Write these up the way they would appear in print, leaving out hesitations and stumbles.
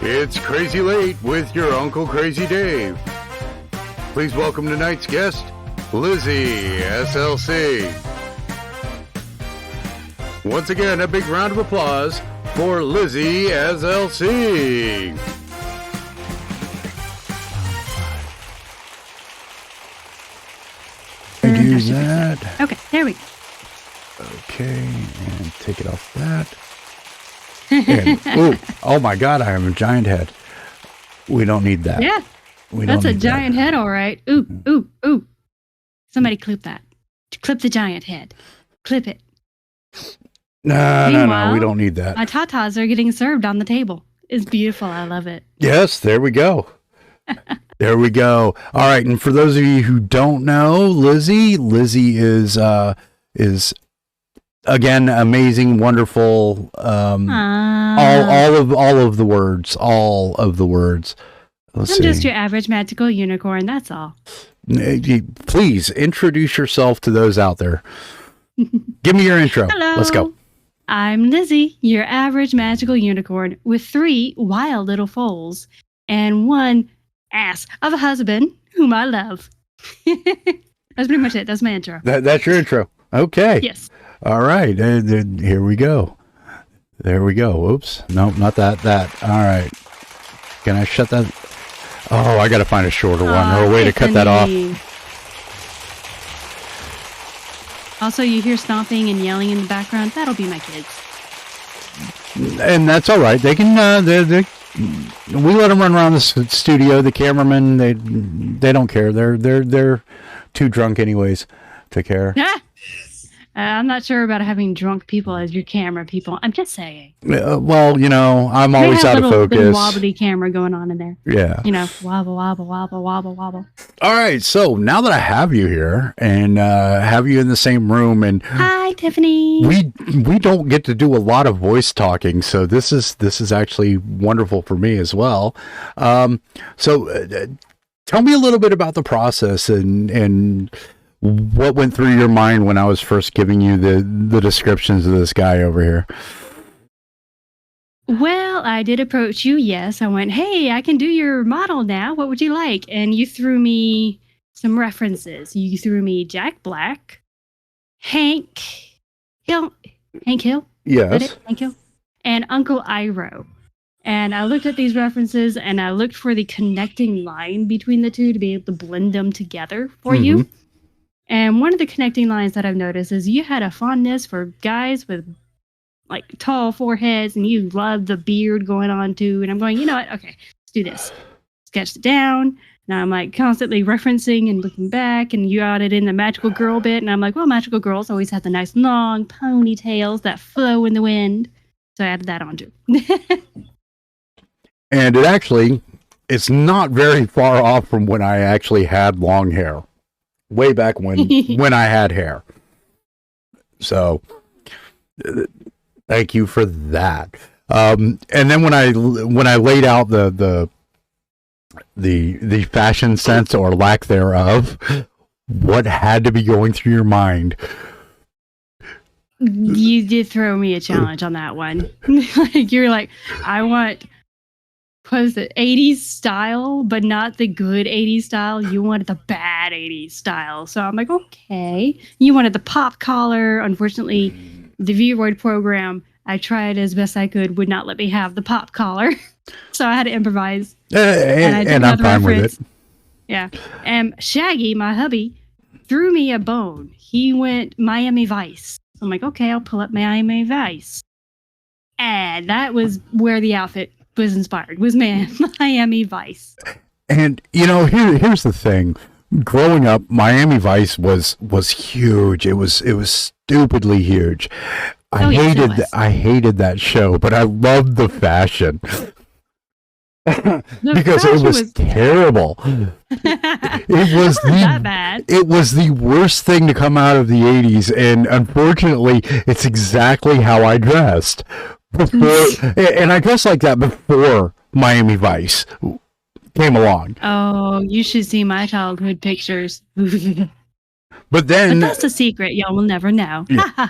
It's Crazy Late with your Uncle Crazy Dave. Please welcome tonight's guest, Lizzie SLC. Once again, a big round of applause for Lizzie SLC. Do that. Okay, there we go. Okay, and take it off that. And, oh my God, I have a giant head. We don't need that. Yeah, that's a giant head, all right. Ooh. Somebody clip that. Clip the giant head. Clip it. No, we don't need that. My tatas are getting served on the table. It's beautiful. I love it. Yes, there we go. There we go. All right, and for those of you who don't know, Lizzie is again amazing, wonderful. All of the words. I'm just your average magical unicorn. That's all. Please introduce yourself to those out there. Give me your intro. Hello. Let's go. I'm Lizzie, your average magical unicorn with 3 wild little foals and 1 ass of a husband whom I love. That's pretty much it. That's my intro. That's your intro. Okay. Yes. All right. Here we go. There we go. Oops. Nope, not that. All right. Can I shut that? Oh, I got to find a shorter one or a way to cut that off. Also, you hear stomping and yelling in the background. That'll be my kids. And that's all right. They can. We let them run around the studio. The cameramen, they don't care. They're too drunk anyways to care. I'm not sure about having drunk people as your camera people. I'm just saying. Well, I'm always out of focus. Little wobbly camera going on in there. Yeah. Wobble, wobble, wobble, wobble, wobble. All right. So now that I have you here and have you in the same room, and hi, Tiffany. We don't get to do a lot of voice talking, so this is actually wonderful for me as well. So tell me a little bit about the process and what went through your mind when I was first giving you the descriptions of this guy over here. Well, I did approach you, yes. I went, hey, I can do your model now. What would you like? And you threw me some references. You threw me Jack Black, Hank Hill? Yes. Hank Hill? And Uncle Iroh. And I looked at these references and I looked for the connecting line between the two to be able to blend them together for you. And one of the connecting lines that I've noticed is you had a fondness for guys with like tall foreheads and you love the beard going on too. And I'm going, you know what? Okay, let's do this. Sketched it down. Now I'm like constantly referencing and looking back, and you added in the magical girl bit. And I'm like, well, magical girls always have the nice long ponytails that flow in the wind. So I added that on too. And it's not very far off from when I actually had long hair. Way back when I had hair. So thank you for that. And then when I laid out the fashion sense or lack thereof, what had to be going through your mind? You did throw me a challenge on that one. You're like, I want the 80s style, but not the good 80s style. You wanted the bad 80s style. So I'm like, okay. You wanted the pop collar. Unfortunately, the Void program, I tried as best I could, would not let me have the pop collar. So I had to improvise. And I'm fine with it. Yeah. And Shaggy, my hubby, threw me a bone. He went Miami Vice. I'm like, okay, I'll pull up Miami Vice. And that was where the outfit was inspired, was Miami Vice. And here's the thing. Growing up, Miami Vice was huge. It was stupidly huge. I hated that show, but I loved the fashion. Because it was terrible. It was that bad. It was the worst thing to come out of the 80s, and unfortunately, it's exactly how I dressed. And I dressed like that before Miami Vice came along. Oh, you should see my childhood pictures. But that's a secret. Y'all will never know. Yeah.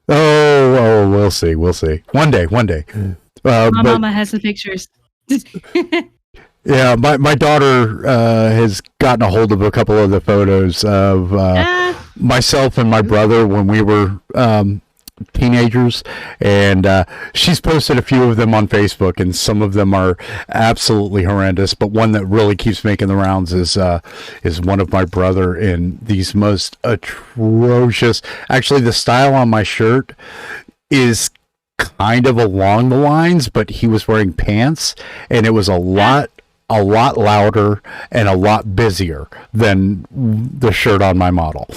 Oh, we'll see. We'll see. One day. My But mama has the pictures. yeah, my daughter has gotten a hold of a couple of the photos of myself and my brother when we were teenagers, and she's posted a few of them on Facebook, and some of them are absolutely horrendous. But one that really keeps making the rounds is one of my brother in these most atrocious. Actually, the style on my shirt is kind of along the lines, but he was wearing pants, and it was a lot louder and a lot busier than the shirt on my model.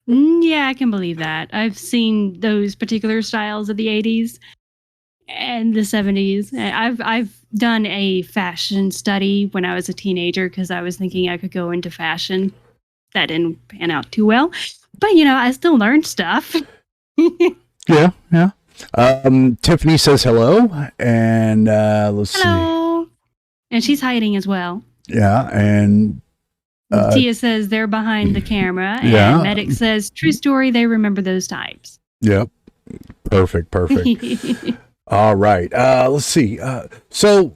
Yeah, I can believe that. I've seen those particular styles of the 80s and the 70s. I've done a fashion study when I was a teenager because I was thinking I could go into fashion. That didn't pan out too well. But, I still learned stuff. Yeah. Tiffany says hello, and let's see. Hello. And she's hiding as well. Yeah, and Tia says they're behind the camera. And Yeah. Medic says, true story, they remember those types. yep, perfect. All right, let's see. So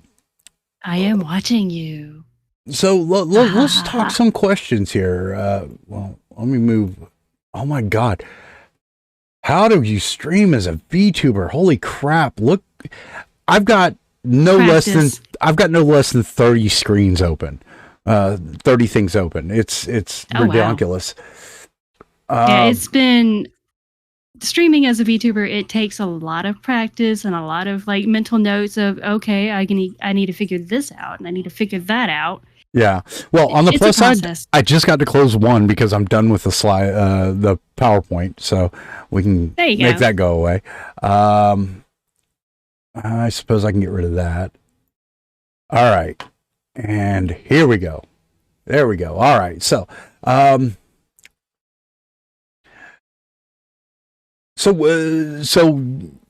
I am watching you. Let's talk some questions here. Well, let me move. Oh my God. How do you stream as a VTuber? Holy crap. Look, I've got no less than 30 screens open. 30 things open. It's Oh, wow. ridiculous. Yeah, it's been streaming as a VTuber. It takes a lot of practice and a lot of mental notes of, okay, I need to figure this out and I need to figure that out. Yeah. Well, on the It's a plus side, process. I just got to close one because I'm done with the slide, the PowerPoint, so we can There you make go. that go away. I suppose I can get rid of that. All right. And here we go. There we go. All right. So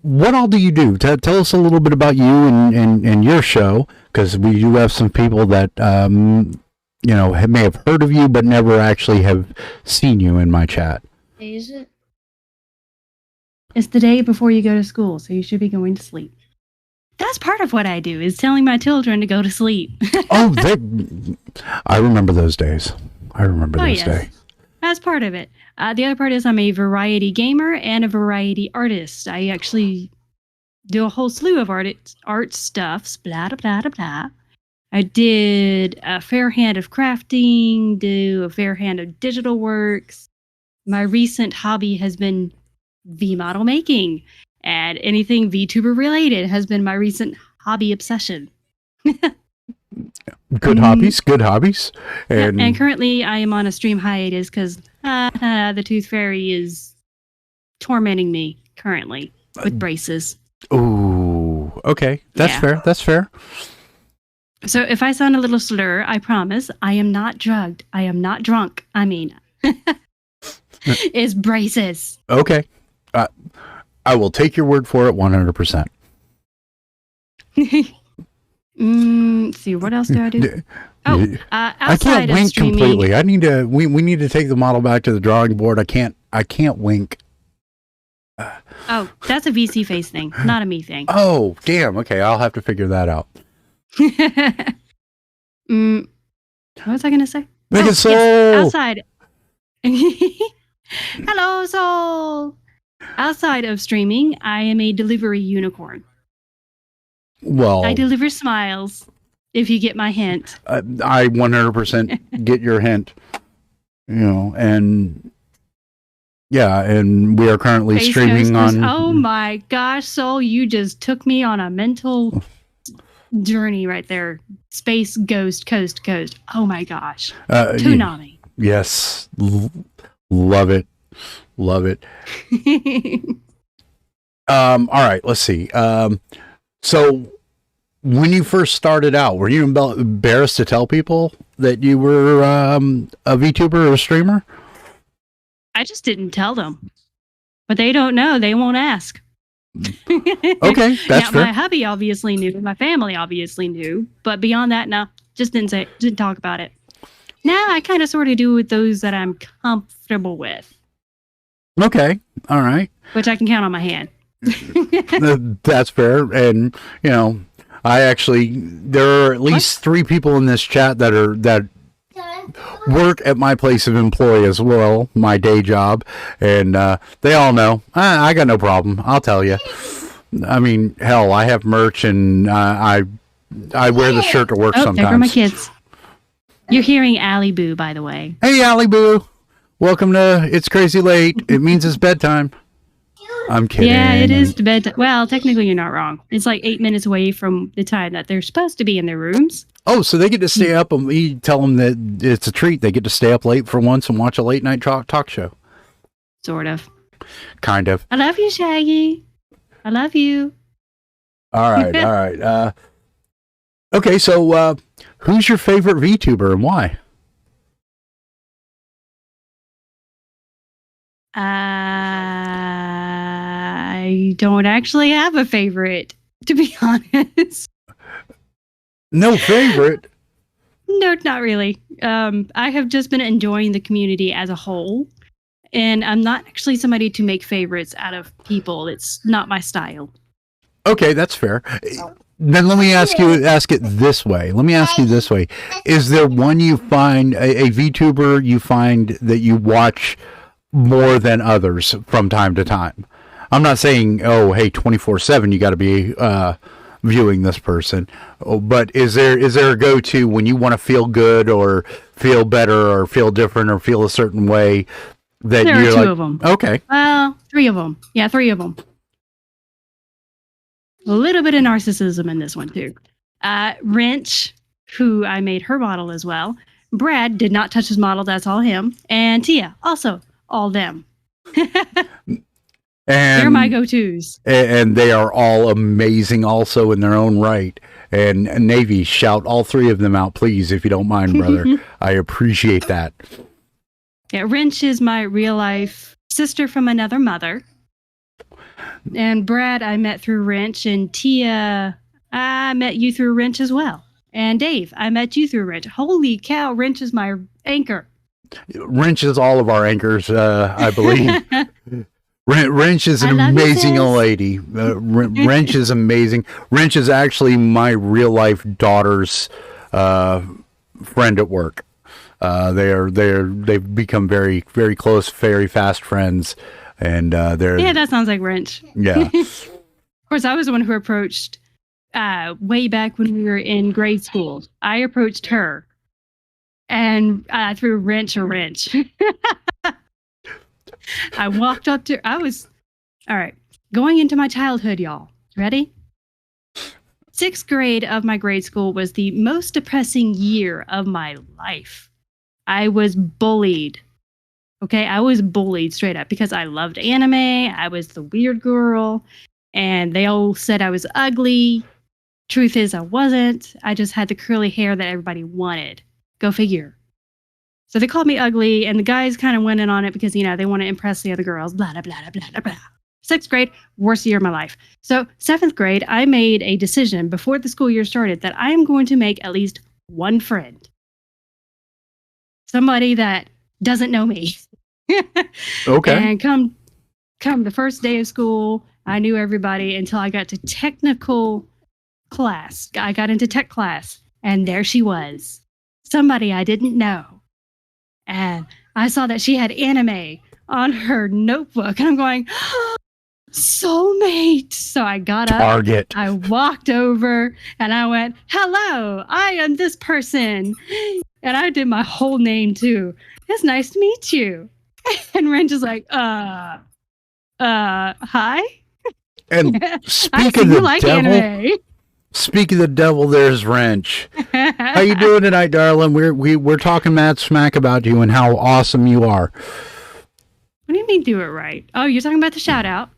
what all do you do? Tell us a little bit about you and your show, because we do have some people that may have heard of you but never actually have seen you in my chat. Is it? It's the day before you go to school, so you should be going to sleep. That's part of what I do, is telling my children to go to sleep. Oh, I remember those days. Yes. days. That's part of it. The other part is I'm a variety gamer and a variety artist. I actually do a whole slew of art stuffs, blah, blah, blah, blah. I did a fair hand of crafting, do a fair hand of digital works. My recent hobby has been V-model making, and anything VTuber related has been my recent hobby obsession. Good hobbies. And currently I am on a stream hiatus because the Tooth Fairy is tormenting me currently with braces. Ooh, okay. That's fair. So if I sound a little slur, I promise I am not drugged. I am not drunk. I mean, it's braces. Okay. I will take your word for it 100%. See, what else do I do? I Outside can't of wink streaming, completely. I need to. We need to take the model back to the drawing board. I can't wink. Oh, that's a VC face thing, not a me thing. Oh, damn. Okay, I'll have to figure that out. What was I going to say? Make it so. Yes, outside. Hello, Soul. Outside of streaming, I am a delivery unicorn. Well, I deliver smiles, if you get my hint. I 100% get your hint. And yeah, and we are currently Space streaming Ghost on. Oh my gosh, Soul, you just took me on a mental journey right there. Space Ghost, coast to coast. Oh my gosh. Toonami. Yes. Love it. All right, let's see. So when you first started out, were you embarrassed to tell people that you were a VTuber or a streamer? I just didn't tell them. But they don't know. They won't ask. Okay, that's now, fair. my hubby obviously knew. My family obviously knew. But beyond that, no. Just didn't talk about it. Now I kind of sort of do with those that I'm comfortable with. Okay. All right. which I can count on my hand. That's fair. And, you know, there are at least 3 people in this chat that work at my place of employ as well, my day job. And they all know I got no problem. I'll tell you. I mean, hell, I have merch and I wear the shirt to work sometimes. There go my kids. You're hearing Allie Boo, by the way. Hey, Allie Boo. Welcome to It's Crazy Late. It means it's bedtime. I'm kidding. Yeah, it is to bed. Well, technically, you're not wrong. It's like 8 minutes away from the time that they're supposed to be in their rooms. Oh, so they get to stay up, and we tell them that it's a treat. They get to stay up late for once and watch a late night talk show. Sort of. Kind of. I love you, Shaggy. I love you. All right, all right. Okay, so who's your favorite VTuber and why? I don't actually have a favorite, to be honest. No favorite? No, not really. I have just been enjoying the community as a whole, and I'm not actually somebody to make favorites out of people. It's not my style. Okay, that's fair. Then let me ask it this way. Let me ask you this way. Is there one you find, a VTuber you find that you watch more than others from time to time? I'm not saying, oh, hey, 24/7, you got to be viewing this person. Oh, but is there a go-to when you want to feel good or feel better or feel different or feel a certain way that there you're are like, 2 of them. Okay. Well, 3 of them. Yeah, 3 of them. A little bit of narcissism in this one, too. Wrench, who I made her model as well. Brad did not touch his model. That's all him. And Tia, also all them. And they're my go-tos. And they are all amazing also in their own right. And Navy, shout all 3 of them out, please, if you don't mind, brother. I appreciate that. Yeah, Wrench is my real-life sister from another mother. And Brad, I met through Wrench. And Tia, I met you through Wrench as well. And Dave, I met you through Wrench. Holy cow, Wrench is my anchor. Wrench is all of our anchors, I believe. Wrench is an amazing old lady. Wrench is amazing. Wrench is actually my real life daughter's friend at work. They've become very, very close, very fast friends, and yeah, that sounds like Wrench. Yeah. Of course, I was the one who approached way back when we were in grade school. I approached her, and through Wrench. I walked up to. All right, going into my childhood, y'all. Ready? 6th grade of my grade school was the most depressing year of my life. I was bullied. Okay, I was bullied straight up because I loved anime. I was the weird girl, and they all said I was ugly. Truth is, I wasn't. I just had the curly hair that everybody wanted. Go figure. So they called me ugly, and the guys kind of went in on it because, you know, they want to impress the other girls. Blah, blah, blah, blah, blah, blah. 6th grade, worst year of my life. So 7th grade, I made a decision before the school year started that I am going to make at least one friend. Somebody that doesn't know me. Okay. And come the first day of school, I knew everybody until I got to technical class. I got into tech class, and there she was. Somebody I didn't know. And I saw that she had anime on her notebook. And I'm going, soulmate. So I got up. Target. I walked over and I went, hello, I am this person. And I did my whole name too. It's nice to meet you. And Wrench is like, hi? And I speak see of you the like devil, anime. speak of the devil, there's Wrench. How you doing tonight, darling? We're talking mad smack about you and how awesome you are. What do you mean do it right? Oh, you're talking about the shout out.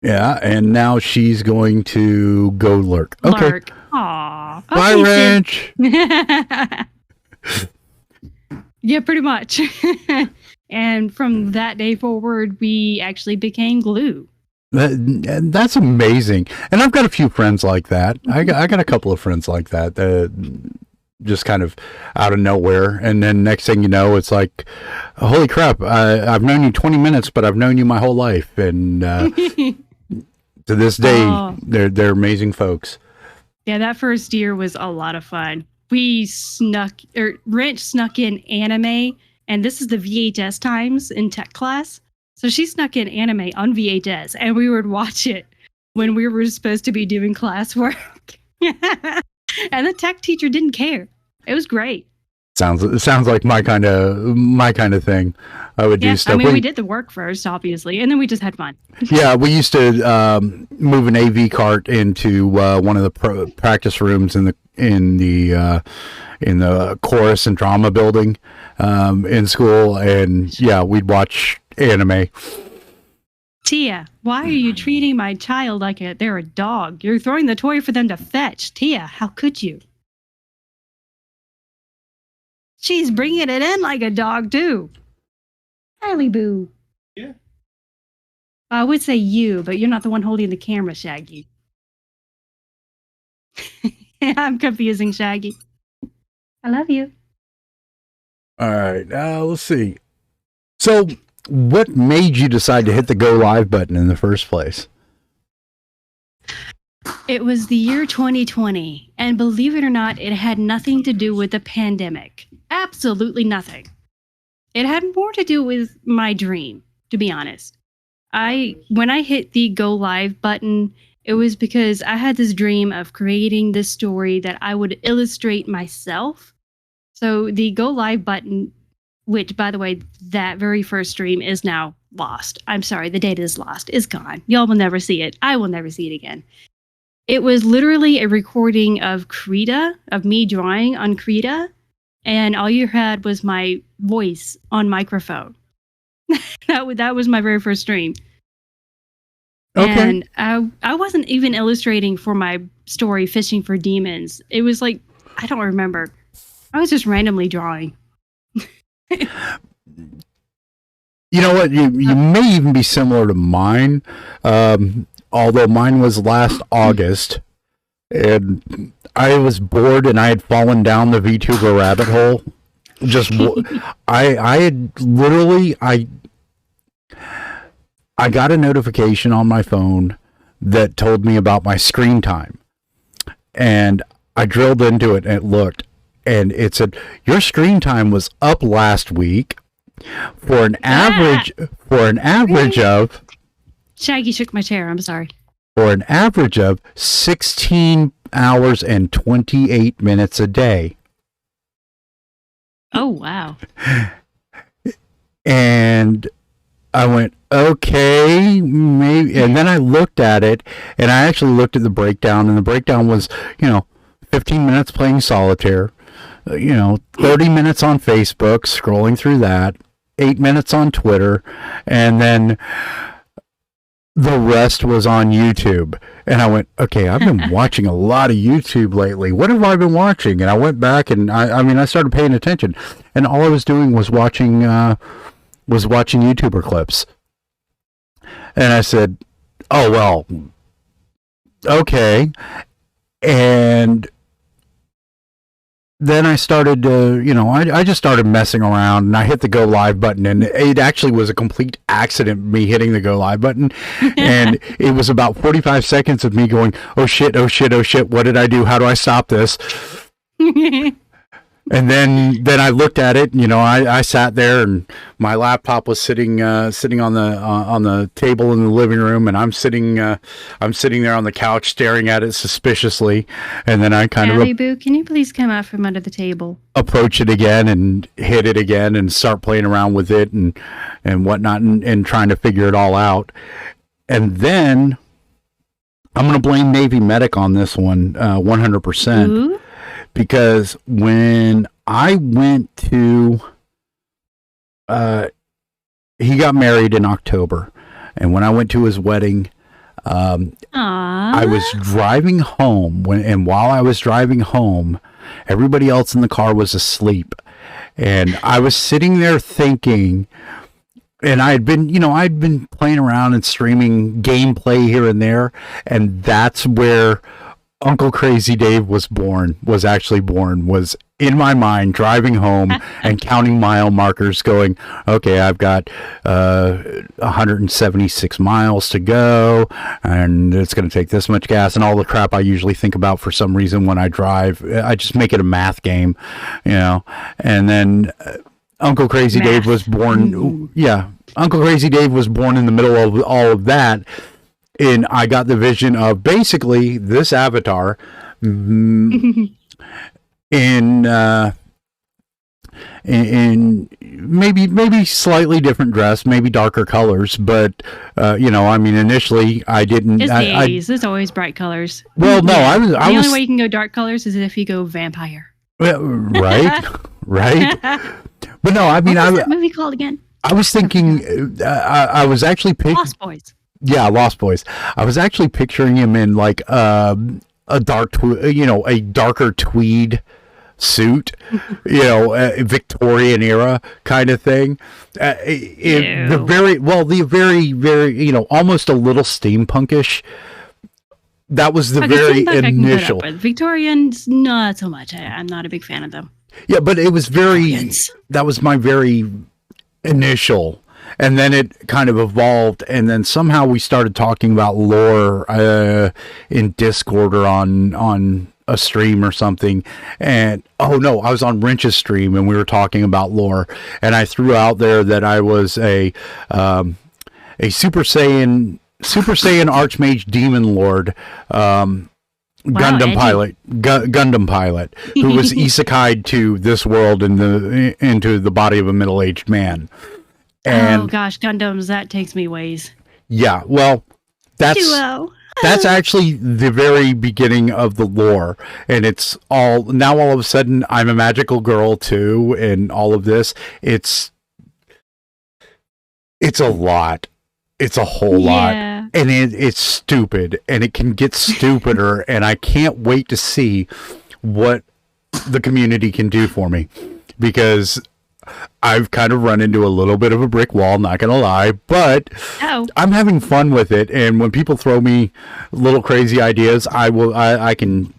Yeah, and now she's going to go lurk. Okay. Lurk. Aw. Bye, Wrench. Yeah, pretty much. And from that day forward, we actually became glue. That's amazing. And I've got a few friends like that. I got a couple of friends like that. just kind of out of nowhere. And then next thing you know, it's like, holy crap, I've known you 20 minutes, but I've known you my whole life. And to this day, they're amazing folks. Yeah, that first year was a lot of fun. We Rich snuck in anime, and this is the VHS times in tech class. So she snuck in anime on VHS, and we would watch it when we were supposed to be doing classwork. And the tech teacher didn't care. It was great. Sounds like my kind of thing. I would do stuff. I mean, we did the work first, obviously, and then we just had fun. Yeah, we used to move an AV cart into one of the practice rooms in the chorus and drama building in school, and yeah, we'd watch anime. Tia, why are you treating my child like they're a dog? You're throwing the toy for them to fetch. Tia, how could you? She's bringing it in like a dog, too. Kylie Boo. Yeah. I would say you, but you're not the one holding the camera, Shaggy. I'm confusing Shaggy. I love you. All right, let's see. So, what made you decide to hit the go live button in the first place? It was the year 2020, and believe it or not, it had nothing to do with the pandemic. Absolutely nothing. It had more to do with my dream, to be honest. When I hit the go live button, it was because I had this dream of creating this story that I would illustrate myself. So the go live button, which, by the way, that very first stream is now lost. I'm sorry, the data is lost. It's gone. Y'all will never see it. I will never see it again. It was literally a recording of Krita, of me drawing on Krita, and all you had was my voice on microphone. That was my very first stream. Okay. And I wasn't even illustrating for my story, Fishing for Demons. It was like, I don't remember. I was just randomly drawing. You know what? You may even be similar to mine, although mine was last August, and I was bored and I had fallen down the VTuber rabbit hole. I had literally I got a notification on my phone that told me about my screen time, and I drilled into it and it looked, and it said your screen time was up last week for an average of. Shaggy shook my chair. I'm sorry. For an average of 16 hours and 28 minutes a day. Oh, wow. And I went, okay, maybe. And then I looked at it, and I actually looked at the breakdown, and the breakdown was, 15 minutes playing solitaire, 30 minutes on Facebook, scrolling through that, 8 minutes on Twitter, and then the rest was on YouTube. And I went, okay, I've been watching a lot of YouTube lately. What have I been watching? And I went back and I started paying attention. And all I was doing was watching YouTuber clips. And I said, oh, well, okay. And then I started to, I just started messing around, and I hit the go live button, and it actually was a complete accident, me hitting the go live button. And it was about 45 seconds of me going, oh shit, what did I do? How do I stop this? And then I looked at it, and, I sat there, and my laptop was sitting on the table in the living room, and I'm sitting there on the couch staring at it suspiciously. And then I kind of Boo, can you please come out from under the table? Approach it again and hit it again and start playing around with it and whatnot and trying to figure it all out. And then I'm going to blame Navy Medic on this one 100%. Ooh. Because when I went to, he got married in October, and when I went to his wedding, I was driving home, while I was driving home, everybody else in the car was asleep, and I was sitting there thinking, and I'd been playing around and streaming gameplay here and there, and that's where Uncle Crazy Dave was actually born, was in my mind driving home and counting mile markers going, okay, I've got 176 miles to go and it's going to take this much gas and all the crap I usually think about for some reason when I drive. I just make it a math game, you know. And then Uncle Crazy Dave was born. Yeah. Uncle Crazy Dave was born in the middle of all of that. And I got the vision of basically this avatar in maybe slightly different dress, maybe darker colors, but you know, I mean, initially I didn't. It's the 80s. It's always bright colors. Well, no, I was. The only way you can go dark colors is if you go vampire. Right, right. But no, I mean, What was that movie called again? I was thinking. I was actually Lost Boys. Yeah, Lost Boys. I was actually picturing him in like a dark, a darker tweed suit, you know, Victorian era kind of thing. The very, you know, almost a little steampunkish. That was the very initial. Victorians, not so much. I'm not a big fan of them. Yeah, but it was that was my very initial. And then it kind of evolved, and then somehow we started talking about lore in Discord or on a stream or something. And oh no, I was on Wrench's stream, and we were talking about lore. And I threw out there that I was a Super Saiyan Archmage Demon Lord. Gundam pilot who was isekai'd to this world into the body of a middle-aged man. And, oh gosh, Gundams, that takes me ways. Yeah, well, that's actually the very beginning of the lore, and it's all of a sudden I'm a magical girl too, and all of this. It's a lot. It's a whole lot, and it's stupid, and it can get stupider, and I can't wait to see what the community can do for me, because I've kind of run into a little bit of a brick wall, not gonna lie, but I'm having fun with it. And when people throw me little crazy ideas, I can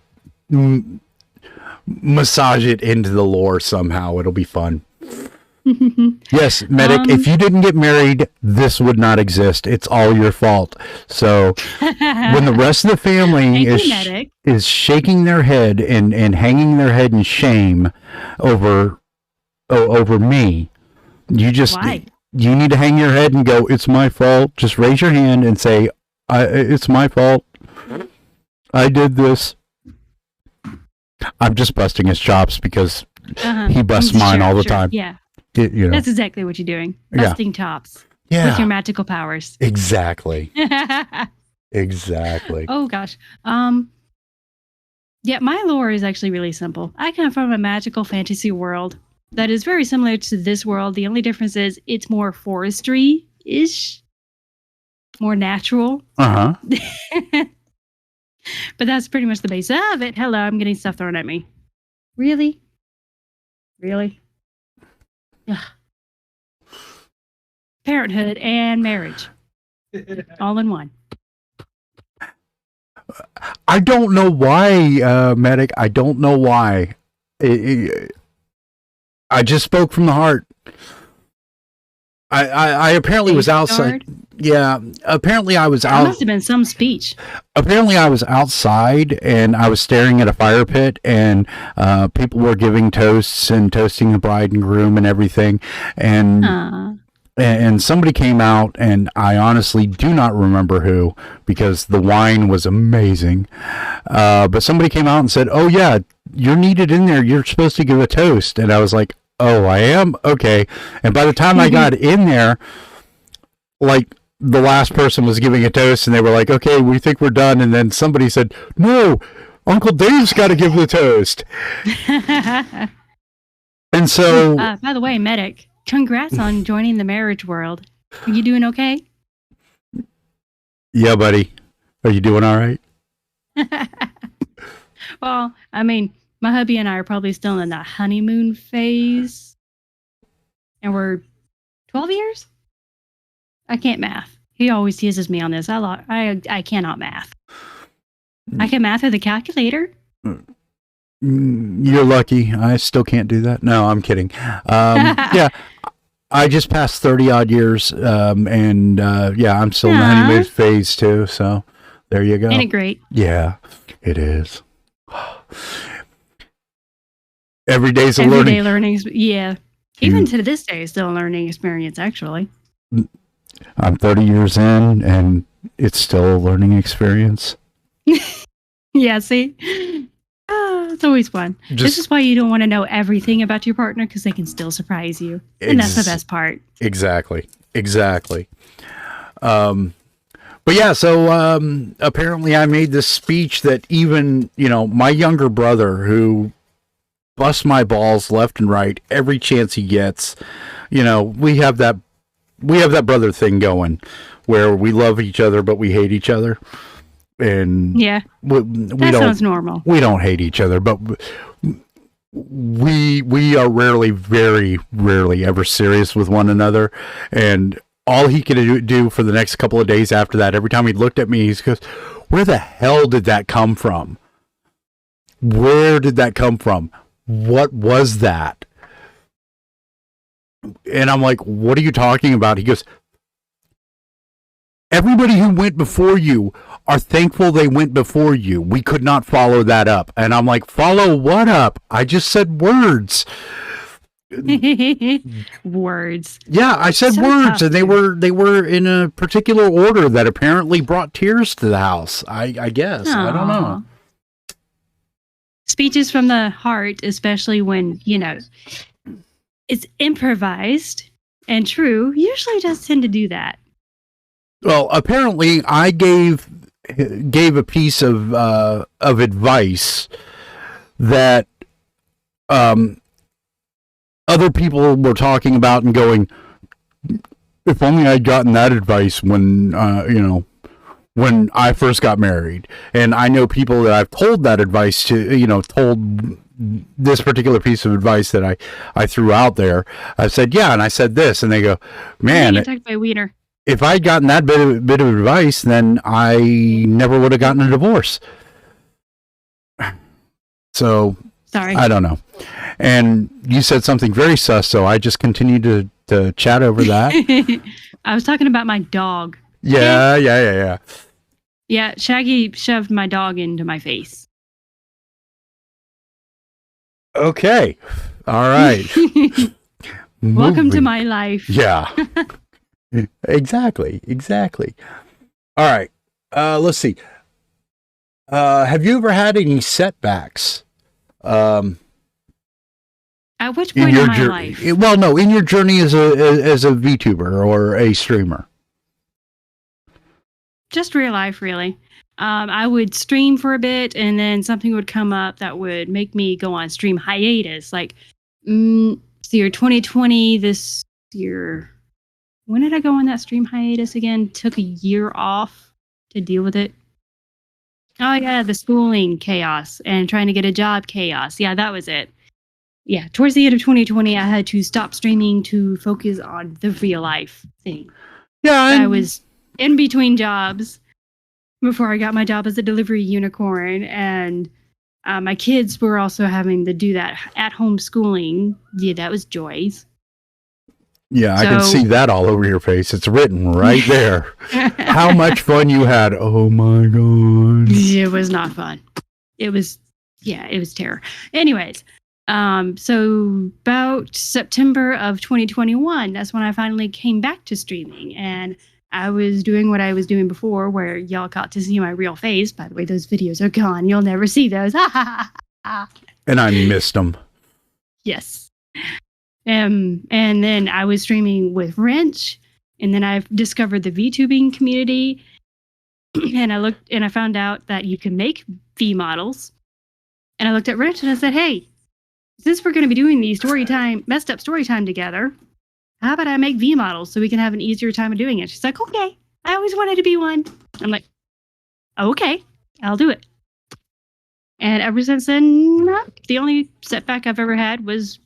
massage it into the lore somehow. It'll be fun. Yes, Medic, if you didn't get married, this would not exist. It's all your fault. So when the rest of the family is shaking their head and hanging their head in shame over me, you need to hang your head and go, it's my fault. Just raise your hand and say, it's my fault. I did this. I'm just busting his chops because he busts mine all the time. Yeah. You know. That's exactly what you're doing. Busting chops. Yeah. With your magical powers. Exactly. Exactly. Oh gosh. Yeah, my lore is actually really simple. I come from a magical fantasy world that is very similar to this world. The only difference is it's more forestry-ish, more natural. Uh-huh. But that's pretty much the base of it. Hello, I'm getting stuff thrown at me. Really? Ugh. Parenthood and marriage. All in one. I don't know why, Medic. I don't know why. I just spoke from the heart. I apparently was outside. Yeah, apparently I was out. That must have been some speech. Apparently I was outside and I was staring at a fire pit, and people were giving toasts and toasting the bride and groom and everything. And somebody came out, and I honestly do not remember who, because the wine was amazing. But somebody came out and said, "Oh yeah, you're needed in there. You're supposed to give a toast." And I was like, "Oh, I am? Okay." And by the time I got in there, like, the last person was giving a toast, and they were like, "Okay, we think we're done." And then somebody said, "No, Uncle Dave's got to give the toast." And so, by the way, Medic, congrats on joining the marriage world. Are you doing okay? Yeah, buddy. Are you doing all right? Well, I mean, my hubby and I are probably still in that honeymoon phase. And we're 12 years? I can't math. He always teases me on this. I cannot math. I can math with a calculator. You're lucky. I still can't do that. No, I'm kidding. Yeah, I just passed 30 odd years, and yeah, I'm still in the Aw. honeymoon phase too. So there you go. Ain't it great? Yeah, it is. Every day's a Everyday learning. learning. Yeah. Even to this day, it's still a learning experience, actually. I'm 30 years in, and it's still a learning experience. Yeah, see? It's always fun. This is why you don't want to know everything about your partner, because they can still surprise you. And that's the best part. Exactly. But yeah, so apparently I made this speech that even, my younger brother, who busts my balls left and right every chance he gets, we have that brother thing going where we love each other but we hate each other. And yeah, that sounds normal. We don't hate each other, but we are very rarely ever serious with one another. And all he could do for the next couple of days after that, every time he looked at me, he goes, "Where the hell did that come from? Where did that come from? What was that?" And I'm like, "What are you talking about?" He goes, "Everybody who went before you are thankful they went before you. We could not follow that up." And I'm like, "Follow what up? I just said words." Words. Yeah, I said So words, tough, and they were in a particular order that apparently brought tears to the house. I guess. I don't know. Aw. Speeches from the heart, especially when, it's improvised and true, usually does tend to do that. Well, apparently, I gave a piece of advice that other people were talking about and going, "If only I'd gotten that advice when when I first got married." And I know people that I've told that advice to, told this particular piece of advice that I threw out there. I said, "Yeah," and I said this, and they go, "Man, Get attacked by Wiener. if I'd gotten that bit of advice, then I never would have gotten a divorce." So Sorry. I don't know. And you said something very sus, so I just continued to chat over that. I was talking about my dog. Yeah. Yeah, Shaggy shoved my dog into my face. Okay. All right. Welcome to Moving. my life. Yeah. Exactly. All right. Let's see. Have you ever had any setbacks? At which point in my life? Well, no, in your journey as a VTuber or a streamer. Just real life, really. I would stream for a bit, and then something would come up that would make me go on stream hiatus. Like, it's the year 2020. This year, when did I go on that stream hiatus again? Took a year off to deal with it. Oh yeah, the schooling chaos and trying to get a job chaos. Yeah, that was it. Yeah, towards the end of 2020, I had to stop streaming to focus on the real life thing. Yeah, I was in between jobs before I got my job as a delivery unicorn, and my kids were also having to do that at-home schooling. Yeah, that was joys. Yeah, I can see that all over your face. It's written right there. How much fun you had. Oh my God. It was not fun. It was terror. Anyways, so about September of 2021, that's when I finally came back to streaming, and I was doing what I was doing before, where y'all got to see my real face. By the way, those videos are gone. You'll never see those. And I missed them. Yes. And then I was streaming with Wrench, and then I've discovered the VTubing community, and I looked and I found out that you can make V models. And I looked at Wrench and I said, "Hey, since we're going to be doing these messed up story time together, how about I make V models so we can have an easier time of doing it?" She's like, "Okay, I always wanted to be one." I'm like, "Okay, I'll do it." And ever since then, the only setback I've ever had was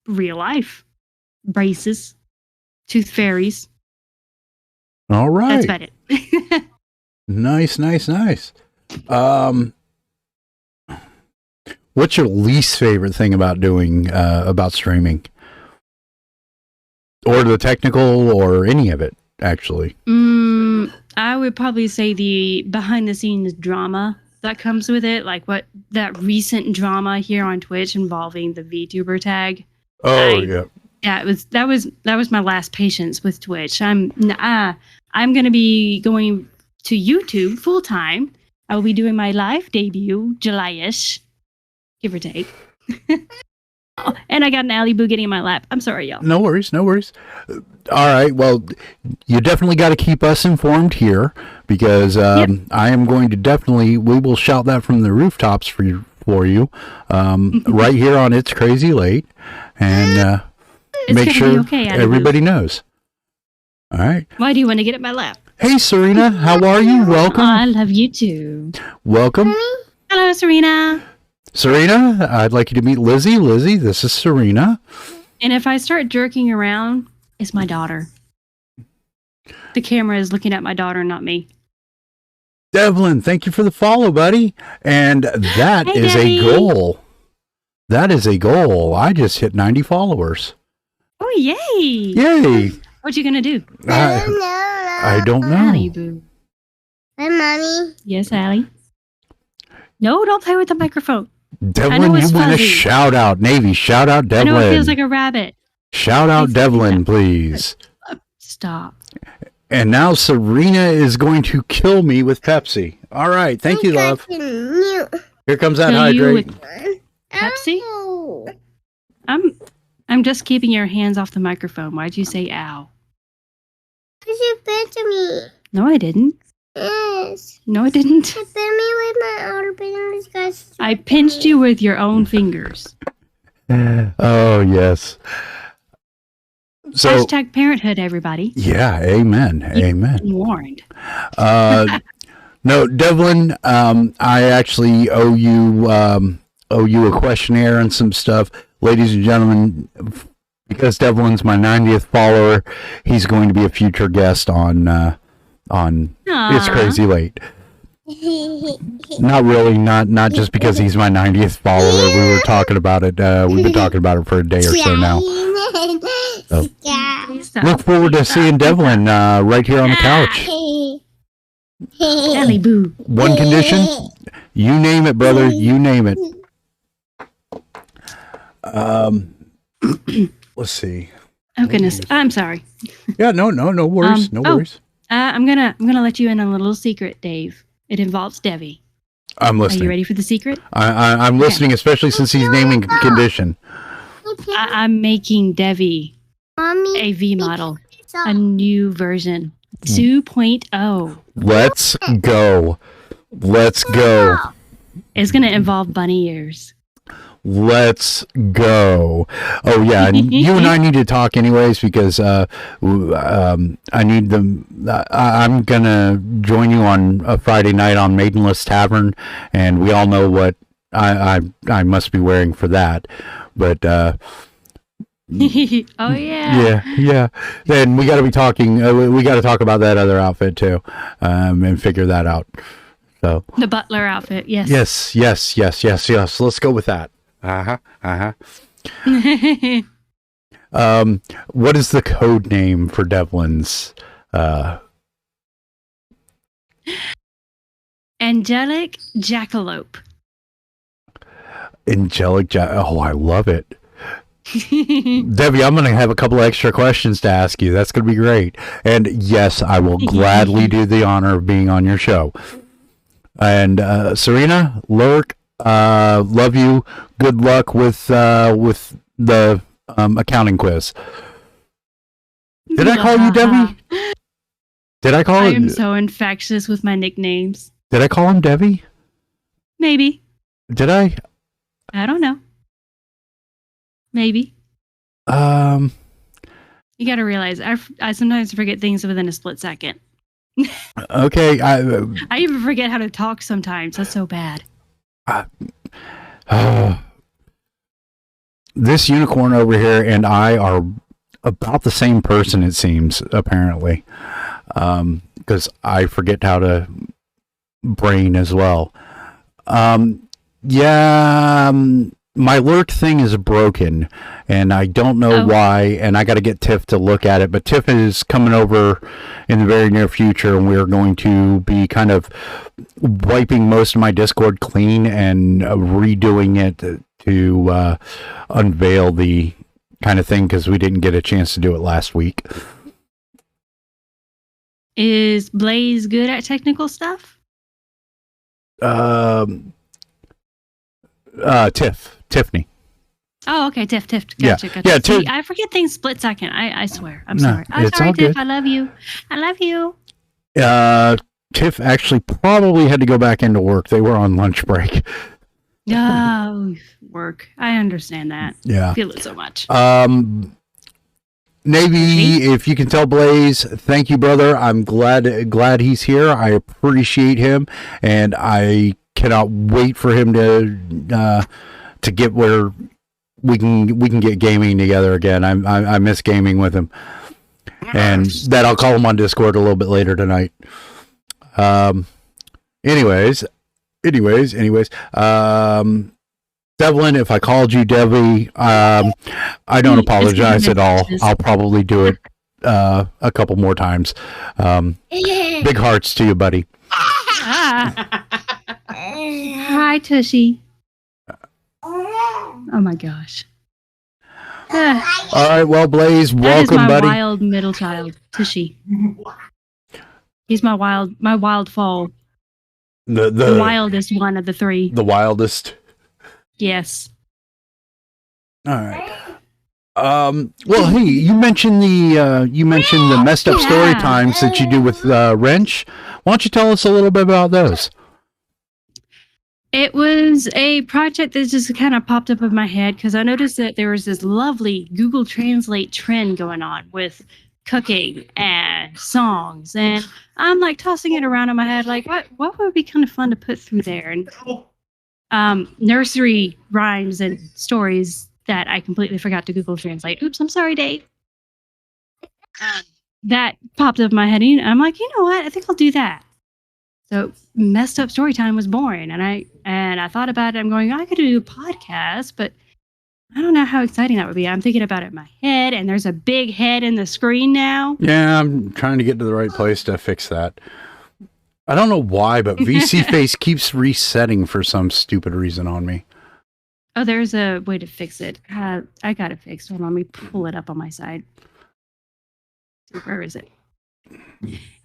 real life. Braces, tooth fairies. All right. That's about it. Nice. What's your least favorite thing about doing about streaming, or the technical, or any of it? Actually, I would probably say the behind the scenes drama that comes with it, like what that recent drama here on Twitch involving the VTuber tag. yeah. Yeah, that was my last patience with Twitch. I'm going to be going to YouTube full time. I will be doing my live debut July-ish, give or take. Oh, and I got an alley boo getting in my lap. I'm sorry, y'all. No worries, no worries. All right, well, you definitely got to keep us informed here, because I am going to we will shout that from the rooftops for you right here on It's Crazy Late, and make sure everybody knows. All right. Why do you want to get in my lap? Hey, Serena, how are you? Welcome. I love you too. Welcome. Hello, Serena. Serena, I'd like you to meet Lizzie. Lizzie, this is Serena. And if I start jerking around, it's my daughter. The camera is looking at my daughter, not me. Devlin, thank you for the follow, buddy. And that is a goal. That is a goal. I just hit 90 followers. Oh, yay. Yay. What you going to do? I don't know. Allie, boo. Hi, Mommy. Yes, Allie. No, don't play with the microphone. Devlin, you win a shout out. Navy, shout out Devlin. I know it feels like a rabbit. Shout out Devlin, please. Stop. And now Serena is going to kill me with Pepsi. All right. Thank you, love. Here comes that hydrate. Pepsi? Ow. I'm just keeping your hands off the microphone. Why'd you say ow? Because you bit me. No, I didn't. Yes. No, I didn't. You bit me with my outer fingers, guys. I pinched you with your own fingers. Oh, yes. So, hashtag parenthood, everybody. Yeah, amen. Amen. Warned. No, Devlin, I actually owe you a questionnaire and some stuff. Ladies and gentlemen, because Devlin's my 90th follower, he's going to be a future guest on It's Crazy Late. Not really, not just because he's my 90th follower. We were talking about it. We've been talking about it for a day or so now. So, look forward to seeing Devlin right here on the couch. Ellie boo. One condition, you name it, brother. You name it. Let's see. Oh goodness, I'm sorry. Yeah, no worries, no worries. I'm gonna let you in on a little secret, Dave. It involves Debbie. I'm listening. Are you ready for the secret? I'm listening, especially since he's naming a condition. I'm making Debbie Mommy, a V model, a new version, 2.0. Let's go. Let's go. It's gonna involve bunny ears. Let's go. Oh yeah, and you and I need to talk anyways, because I need them. I'm gonna join you on a Friday night on Maidenless Tavern, and we all know what I must be wearing for that. But Oh yeah. yeah. Then we got to be talking. We got to talk about that other outfit too, and figure that out. So The butler outfit. Yes. Yes. Let's go with that. What is the code name for Devlin's? Angelic Jackalope. Oh, I love it. Debbie, I'm going to have a couple extra questions to ask you. That's going to be great. And yes, I will gladly do the honor of being on your show. And Serena, Lurk, love you. Good luck with the accounting quiz. Did I call you Debbie? Did I call I it? am so infectious with my nicknames. Did I call him Debbie? Maybe. Did I? I don't know. Maybe. Um. You got to realize I sometimes forget things within a split second. Okay. I even forget how to talk sometimes. That's so bad. This unicorn over here and I are about the same person, it seems, apparently. Because I forget how to brain as well. Yeah, my alert thing is broken, and I don't know why, and I got to get Tiff to look at it, but Tiff is coming over in the very near future, and we're going to be kind of wiping most of my Discord clean and redoing it to unveil the kind of thing, because we didn't get a chance to do it last week. Is Blaze good at technical stuff? Tiffany. Oh, okay, Tiff. Yeah. Gotcha. Yeah, See, I forget things split second. I swear. I'm No, sorry. I'm it's sorry, all Tiff. good. I love you. Tiff actually probably had to go back into work. They were on lunch break. Oh, work. I understand that. Yeah. I feel it so much. Navy, if you can tell Blaze, thank you, brother. I'm glad he's here. I appreciate him, and I cannot wait for him to get where we can get gaming together again. I miss gaming with him, and that I'll call him on Discord a little bit later tonight. Anyways. Devlin, if I called you Debbie, I don't apologize at all. I'll probably do it a couple more times. Big hearts to you, buddy. Hi, Tushy. Oh my gosh. All right, well, Blaze, That welcome, is my buddy. wild middle child, Tushy. He's my wild foal. The wildest one of the three. The wildest. Yes. All right. Well, hey, you mentioned the messed up story times that you do with Wrench. Why don't you tell us a little bit about those? It was a project that just kind of popped up in my head because I noticed that there was this lovely Google Translate trend going on with cooking and songs, and I'm like tossing it around in my head, like what would be kind of fun to put through there, and nursery rhymes and stories that I completely forgot to Google Translate. Oops, I'm sorry, Dave. That popped up in my head, and I'm like, you know what? I think I'll do that. So Messed Up Storytime was born, and I thought about it. I'm going, I could do a podcast, but I don't know how exciting that would be. I'm thinking about it in my head, and there's a big head in the screen now. Yeah, I'm trying to get to the right place to fix that. I don't know why, but VC Face keeps resetting for some stupid reason on me. Oh, there's a way to fix it. I got it fixed. Hold on, let me pull it up on my side. Where is it?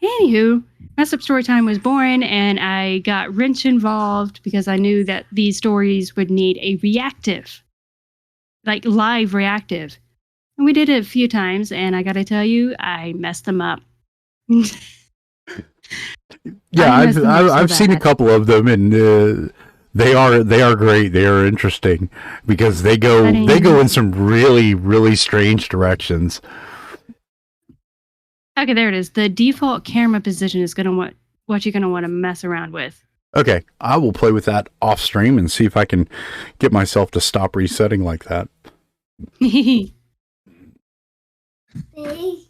Anywho, Messed Up Storytime was born, and I got Wrench involved because I knew that these stories would need a reactive, like live reactive. And we did it a few times, and I got to tell you, I messed them up. Yeah, I've seen a couple of them, and they are great. They are interesting because they go in some really, really strange directions. Okay, there it is. The default camera position is what you're gonna want to mess around with. Okay, I will play with that off stream and see if I can get myself to stop resetting like that.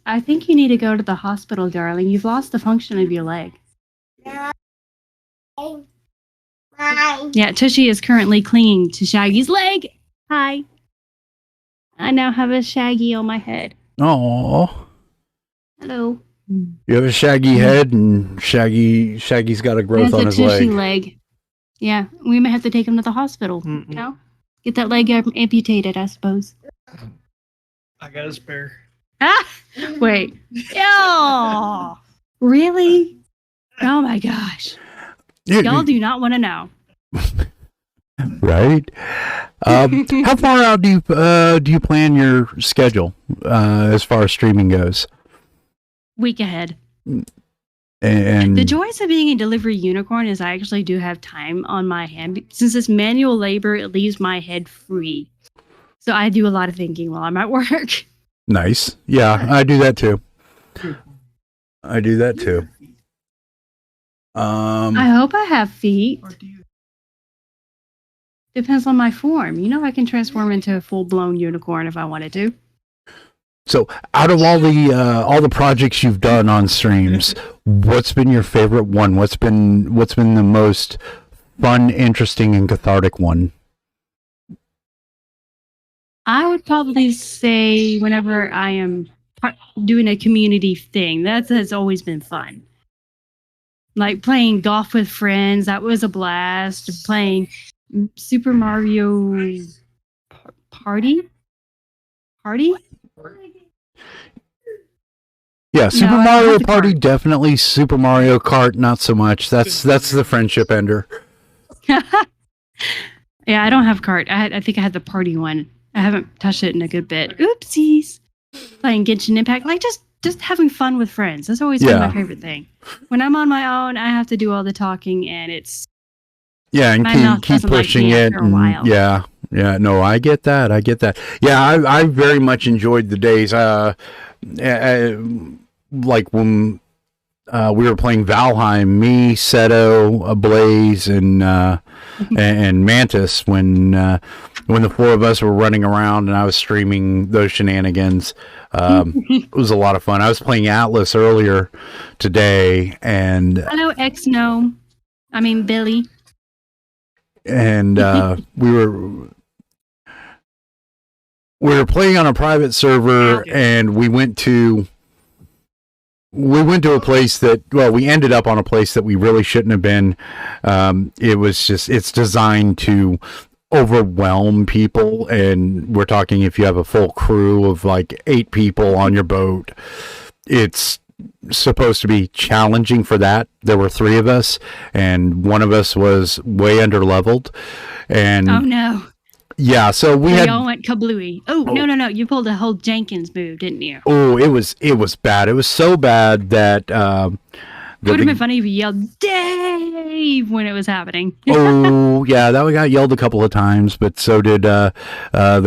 I think you need to go to the hospital, darling. You've lost the function of your leg. Yeah, Tushy is currently clinging to Shaggy's leg. Hi. I now have a Shaggy on my head. Oh. Hello. You have a shaggy head, and Shaggy's got a growth on his leg. Yeah, we may have to take him to the hospital. You know, get that leg amputated, I suppose. I got a spare. Ah, wait. Oh, really? Oh my gosh. Y'all do not want to know. Right? How far out do you plan your schedule as far as streaming goes? Week ahead. And the joys of being a delivery unicorn is I actually do have time on my hand. Since it's manual labor, it leaves my head free. So I do a lot of thinking while I'm at work. Nice. Yeah, I do that too. I hope I have feet. Depends on my form. You know, I can transform into a full-blown unicorn if I wanted to. So, out of all the projects you've done on streams, what's been your favorite one? What's been the most fun, interesting, and cathartic one? I would probably say whenever I am doing a community thing, that has always been fun. Like playing golf with friends, that was a blast. Playing Super Mario Party? Yeah, Super No, I don't Mario have the Party, card. definitely. Super Mario Kart, not so much. That's the friendship ender. Yeah, I don't have cart. I think I had the party one. I haven't touched it in a good bit. Oopsies. Playing Genshin Impact, like just having fun with friends. That's always been Yeah. my favorite thing. When I'm on my own, I have to do all the talking, and it's Yeah, and My mouth keep doesn't like pushing me it. after a and- while. Yeah, no, I get that. Yeah, I very much enjoyed the days. Like when we were playing Valheim, me, Seto, Blaze, and Mantis. When the four of us were running around and I was streaming those shenanigans, it was a lot of fun. I was playing Atlas earlier today, and hello X Gnome. I mean Billy. we were playing on a private server, and we went to a place that, well, we ended up on a place that we really shouldn't have been. It's designed to overwhelm people, and we're talking if you have a full crew of like 8 people on your boat, it's supposed to be challenging for that. There were 3 of us, and one of us was way under leveled, and Oh no. yeah, so we We had all went kablooey. Oh, no. You pulled a whole Jenkins move, didn't you? it was bad. It was so bad that It would have been funny if you yelled Dave when it was happening. oh yeah, that we got yelled a couple of times, but so did the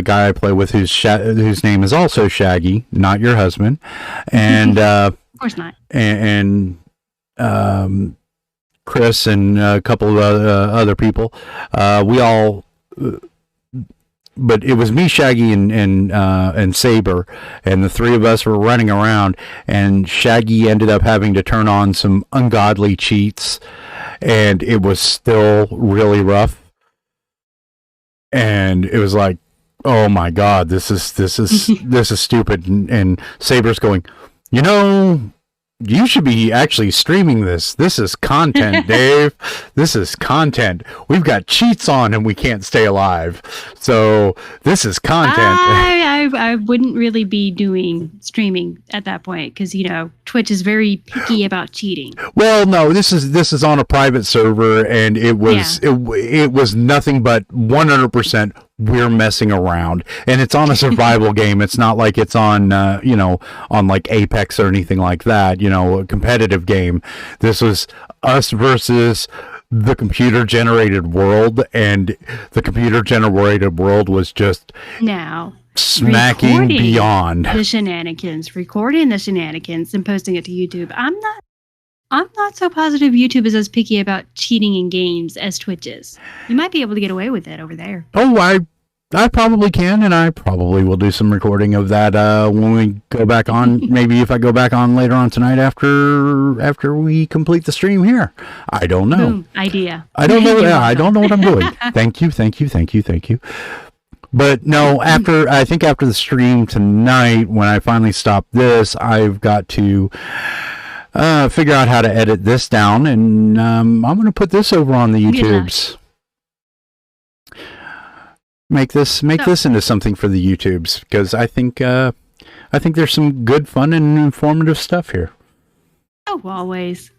guy I play with, whose name is also Shaggy, not your husband, and Of course not. and Chris and a couple of other people. We all, but it was me, Shaggy, and Saber, and the 3 of us were running around, and Shaggy ended up having to turn on some ungodly cheats, and it was still really rough. And it was like, oh my god, this is stupid. And Saber's going, you should be actually streaming this. This is content, Dave. This is content. We've got cheats on and we can't stay alive. So this is content. I wouldn't really be doing streaming at that point because Twitch is very picky about cheating. Well, no, this is on a private server, and it was nothing but 100%. We're messing around, and it's on a survival game. It's not like it's on on like Apex or anything like that, a competitive game. This was us versus the computer generated world, and the computer generated world was just Now, smacking recording beyond recording the shenanigans and posting it to YouTube. I'm not so positive YouTube is as picky about cheating in games as Twitch is. You might be able to get away with it over there. Oh, I probably can, and I probably will do some recording of that when we go back on. Maybe if I go back on later on tonight after we complete the stream here. I don't know. Boom, idea. I don't know. You're Yeah, I don't know what I'm doing. Thank you. But no, I think after the stream tonight, when I finally stop this, I've got to figure out how to edit this down, and I'm going to put this over on the Good luck. YouTubes. Make this into something for the YouTubes, because I think there's some good, fun, and informative stuff here. Oh, always.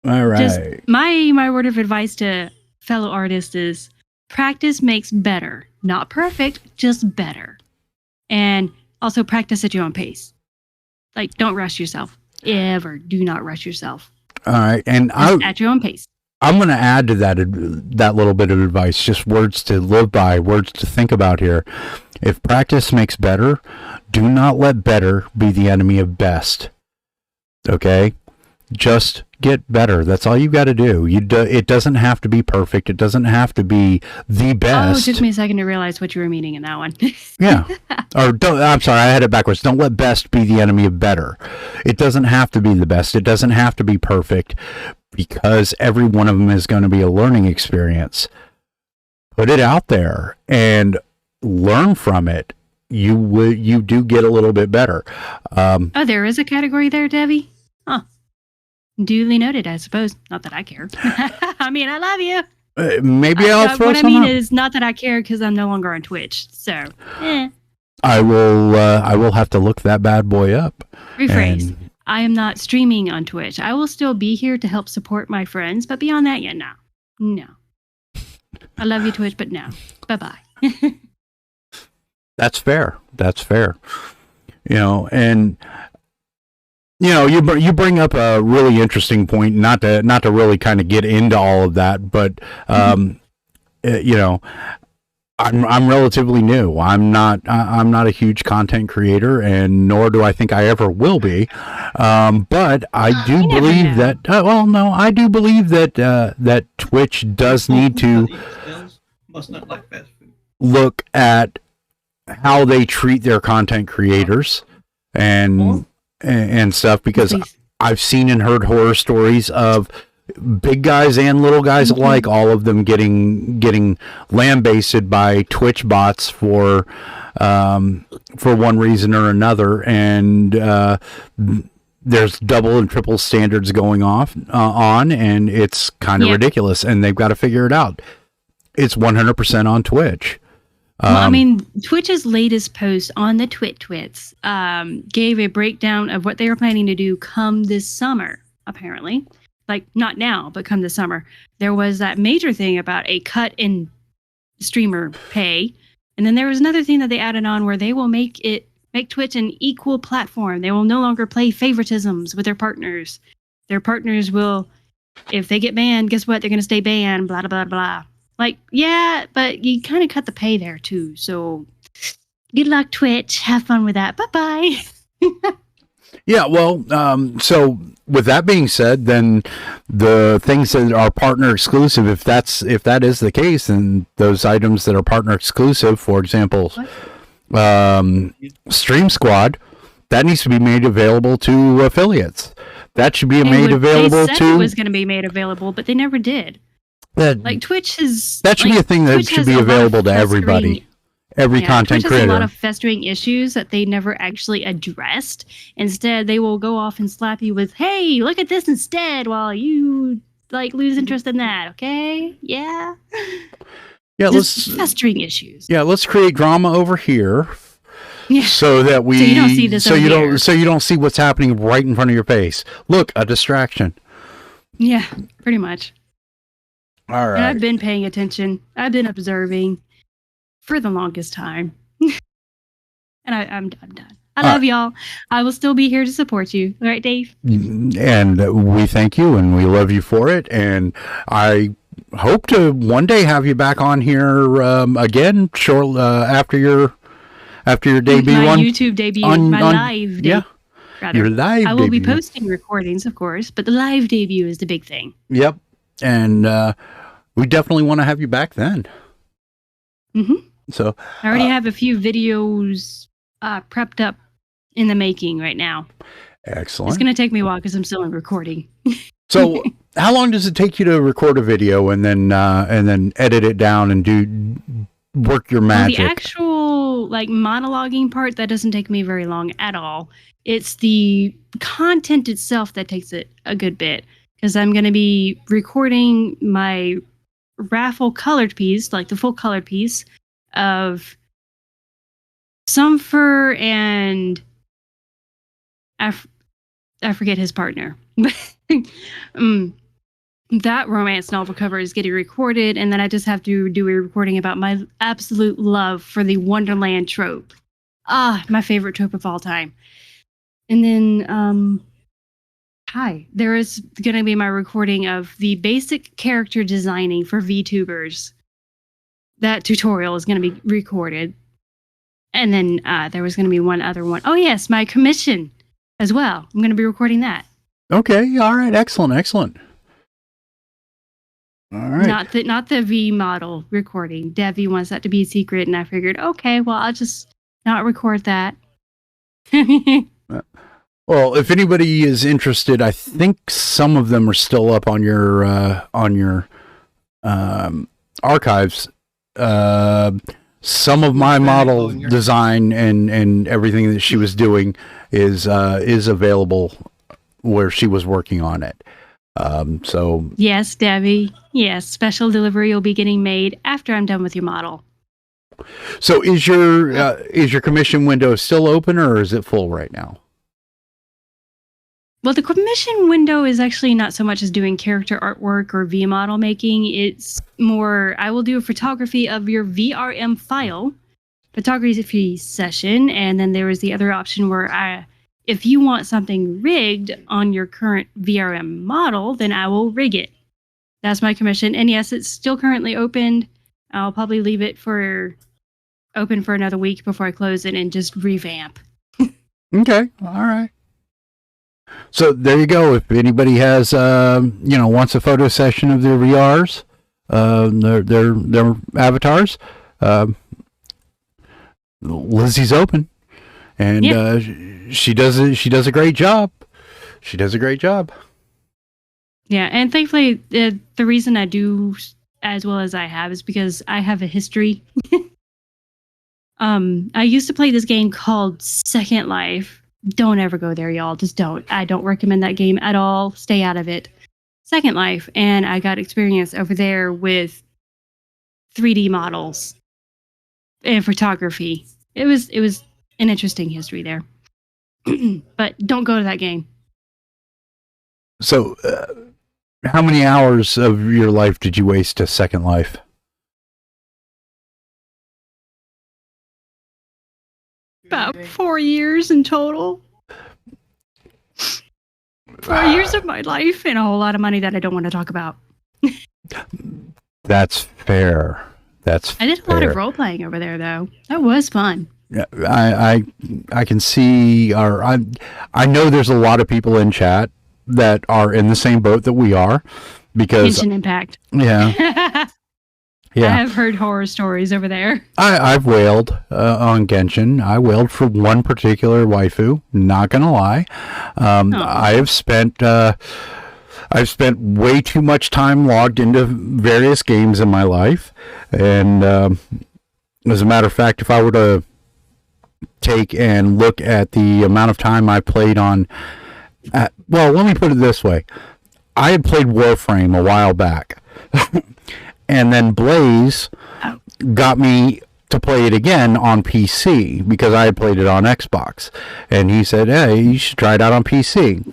All right. Just my word of advice to fellow artists is practice makes better. Not perfect, just better. And also practice at your own pace. Like, don't rush yourself. Ever. Do not rush yourself. All right, and Just at your own pace. I'm going to add to that little bit of advice, just words to live by, words to think about here. If practice makes better, do not let better be the enemy of best. Okay? Just get better. That's all you got to do. It doesn't have to be perfect. It doesn't have to be the best. Oh, it took me a second to realize what you were meaning in that one. Yeah. I'm sorry, I had it backwards. Don't let best be the enemy of better. It doesn't have to be the best. It doesn't have to be perfect. because every one of them is going to be a learning experience. Put it out there and learn from it. You do get a little bit better. Oh, there is a category there, Debbie? Huh. Duly noted, I suppose. Not that I care. I mean, I love you. Maybe I'll throw what some I mean up. is not that I care because I'm no longer on Twitch. So, I will have to look that bad boy up. rephrase. And- I am not streaming on Twitch. I will still be here to help support my friends, but beyond that, yeah, no. No. I love you, Twitch, but no. Bye-bye. That's fair. That's fair. You know, and you know, you bring up a really interesting point. Not to really kind of get into all of that, but you know, I'm relatively new. I'm not a huge content creator, and nor do I think I ever will be. But I do You never believe know. that. I do believe that that Twitch does need to Must not like fast food. look at how they treat their content creators and stuff, because Please. I've seen and heard horror stories of big guys and little guys alike, all of them getting lambasted by Twitch bots for one reason or another, and there's double and triple standards going on, and it's kind of Yep. ridiculous, and they've got to figure it out. It's 100% on Twitch. Well, I mean, Twitch's latest post on the Twits gave a breakdown of what they were planning to do come this summer, apparently. Like, not now, but come this summer. There was that major thing about a cut in streamer pay. And then there was another thing that they added on where they will make Twitch an equal platform. They will no longer play favoritisms with their partners. Their partners will, if they get banned, guess what? They're going to stay banned, blah, blah, blah, blah. Like, yeah, but you kind of cut the pay there too. So good luck, Twitch. Have fun with that. Bye-bye. Yeah, well, so with that being said, then the things that are partner exclusive, if that is the case, then those items that are partner exclusive, for example, Stream Squad, that needs to be made available to affiliates. That should be made available they said to. it was going to be made available, but they never did. Like Twitch is that should be a thing that Twitch should has be a lot of available to festering- everybody, every content Twitch has creator. a lot of festering issues that they never actually addressed. Instead, they will go off and slap you with, "Hey, look at this instead," while you like lose interest in that. Okay, yeah, Yeah, just festering issues. Yeah, let's create drama over here, Yeah. so that we So you don't see this so over you here. don't see what's happening right in front of your face. Look, a distraction. Yeah, pretty much. All And right. I've been paying attention. I've been observing for the longest time. And I'm done. I love y'all. I will still be here to support you. All right, Dave? And we thank you and we love you for it. And I hope to one day have you back on here again short after your debut My on YouTube debut, on- my on- live debut. yeah, Rather. your live I will be debut. posting recordings, of course, but the live debut is the big thing. Yep. And we definitely want to have you back then. hmm So I already have a few videos prepped up in the making right now. excellent. It's going to take me a while because I'm still in recording. So, how long does it take you to record a video and then edit it down and work your Well, magic? the actual like monologuing part, that doesn't take me very long at all. It's the content itself that takes it a good bit, because I'm going to be recording my raffle colored piece, like the full colored piece of Sumfer and I forget his partner. That romance novel cover is getting recorded, and then I just have to do a recording about my absolute love for the Wonderland trope. My favorite trope of all time. And then, there is going to be my recording of the basic character designing for VTubers. That tutorial is going to be recorded. And then there was going to be one other one. Oh, yes, my commission as well. I'm going to be recording that. Okay. All right. Excellent. All right. Not the V model recording. Debbie wants that to be a secret, and I figured, okay, well, I'll just not record that. Well, if anybody is interested, I think some of them are still up on your archives. Some of my model design and everything that she was doing is available where she was working on it. So Yes, Debbie. Yes, special delivery will be getting made after I'm done with your model. so is your commission window still open or is it full right now? Well, the commission window is actually not so much as doing character artwork or V model making. It's more, I will do a photography of your VRM file, photography session, and then there is the other option where if you want something rigged on your current VRM model, then I will rig it. That's my commission. And yes, it's still currently opened. I'll probably leave it open for another week before I close it and just revamp. Okay, all right. So there you go. If anybody has, wants a photo session of their VRs, their avatars, Lizzie's open, and she does a great job. She does a great job. Yeah, and thankfully, the reason I do as well as I have is because I have a history. I used to play this game called Second Life. Don't ever go there, y'all. Just don't. I don't recommend that game at all. Stay out of it. Second Life, and I got experience over there with 3D models and photography. It was an interesting history there. But don't go to that game. So, how many hours of your life did you waste to Second Life? About 4 years in total. 4 years of my life and a whole lot of money that I don't want to talk about. That's fair. I did a lot of role playing over there, though. That was fun. Yeah, I can see, or I know there's a lot of people in chat that are in the same boat that we are, because Genshin Impact. Yeah. I have heard horror stories over there. I've wailed on Genshin. I wailed for one particular waifu. Not gonna lie, I've spent way too much time logged into various games in my life, and as a matter of fact, if I were to take and look at the amount of time I played on, well, let me put it this way: I had played Warframe a while back. And then Blaze got me to play it again on PC because I had played it on Xbox. And he said, hey, you should try it out on PC.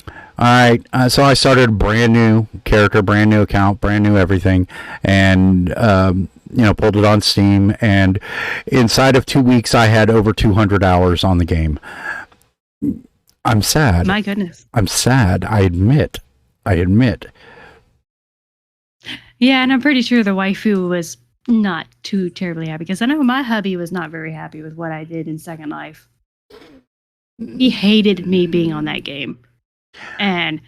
All right. So I started a brand new character, brand new account, brand new everything. And, pulled it on Steam. And inside of 2 weeks, I had over 200 hours on the game. I'm sad. My goodness. I'm sad. I admit. Yeah, and I'm pretty sure the waifu was not too terribly happy because I know my hubby was not very happy with what I did in Second Life. He hated me being on that game. And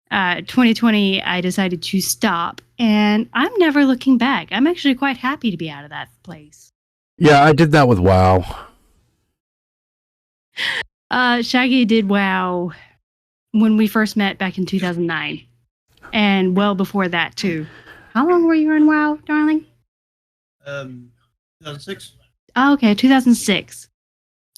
2020, I decided to stop, and I'm never looking back. I'm actually quite happy to be out of that place. Yeah, I did that with WoW. Shaggy did WoW when we first met back in 2009, and well before that, too. How long were you in WoW, darling? 2006. Oh, okay, 2006.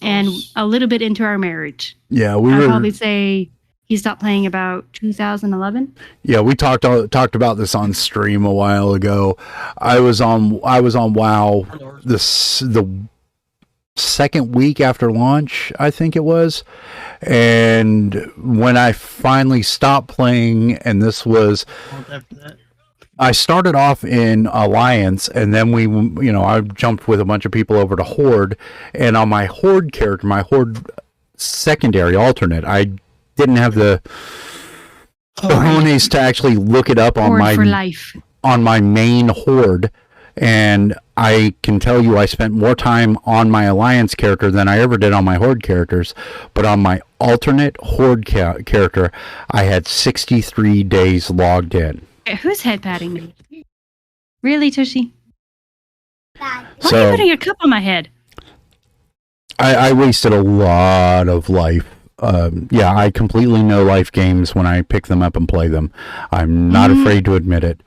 And a little bit into our marriage. Yeah, I'd probably say he stopped playing about 2011. Yeah, we talked about this on stream a while ago. I was on WoW the second week after launch, I think it was. And when I finally stopped playing, and this was After that. I started off in Alliance, and then I jumped with a bunch of people over to Horde, and on my Horde character, my Horde secondary alternate, I didn't have the cojones to actually look it up on Horde for life. On my main Horde, and I can tell you I spent more time on my Alliance character than I ever did on my Horde characters, but on my alternate Horde character, I had 63 days logged in. Who's head patting me? Really, Tushy? Why So are you putting a cup on my head? I wasted a lot of life yeah, I completely know life games when I pick them up and play them. I'm not afraid to admit it.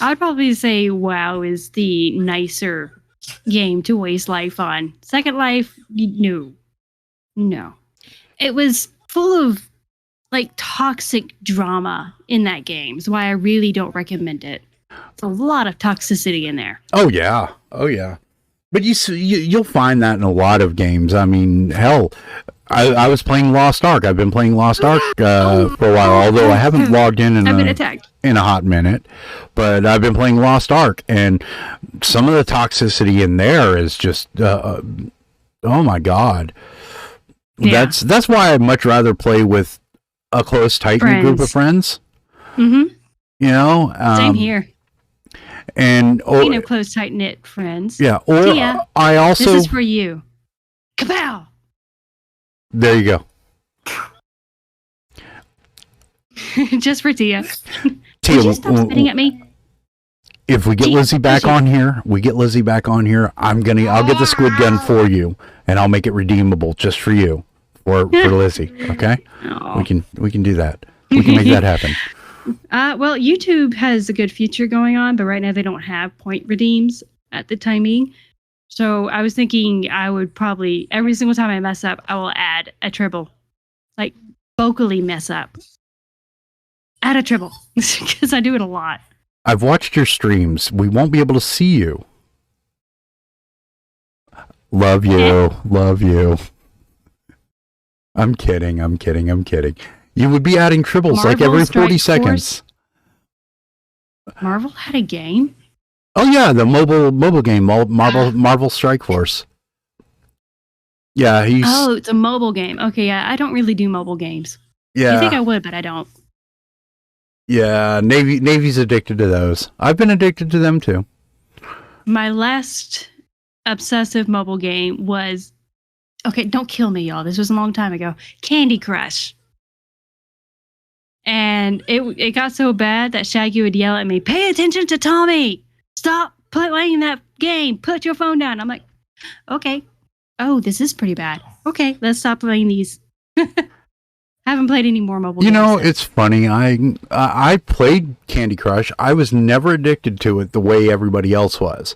I'd probably say WoW is the nicer game to waste life on. Second Life, no. It was full of like toxic drama in that game. That's why I really don't recommend it. It's a lot of toxicity in there. Oh yeah, oh yeah. But you'll find that in a lot of games. I mean, hell, I was playing Lost Ark. I've been playing Lost Ark for a while, although I haven't logged in I've been attacked in a hot minute. But I've been playing Lost Ark, and some of the toxicity in there is just, oh my god. Yeah. That's why I'd much rather play with a close, tight-knit group of friends. Mm-hmm. You know, Same here. And Close, tight knit friends. Yeah. Or Tia, I also. This is for you. Kapow! There you go. Just for Tia. Tia, Would you stop spitting at me? If we get Tia, Lizzie back on here, I'll get the squid gun for you, and I'll make it redeemable just for you, for Lizzie. Okay. Aw. We can do that. We can make that happen. Well, YouTube has a good feature going on, but right now they don't have point redeems at the timing. So I was thinking I would probably, every single time I mess up, I will add a tribble. Like, vocally mess up. Add a tribble. Because I do it a lot. I've watched your streams. We won't be able to see you. Love you. Love you. I'm kidding. You would be adding tribbles like Marvel every Strike 40 seconds. Marvel had a game? Oh yeah, the mobile game, Marvel Strike Force. Yeah, Oh, it's a mobile game. Okay, yeah, I don't really do mobile games. Yeah. You think I would, but I don't. Yeah, Navy's addicted to those. I've been addicted to them too. My last obsessive mobile game was, okay, don't kill me, y'all. This was a long time ago. Candy Crush. And it got so bad that Shaggy would yell at me, "Pay attention to Tommy! Stop playing that game! Put your phone down!" I'm like, okay. Oh, this is pretty bad. Okay, let's stop playing these. Haven't played any more mobile games. You know, since. it's funny. I played Candy Crush. I was never addicted to it the way everybody else was.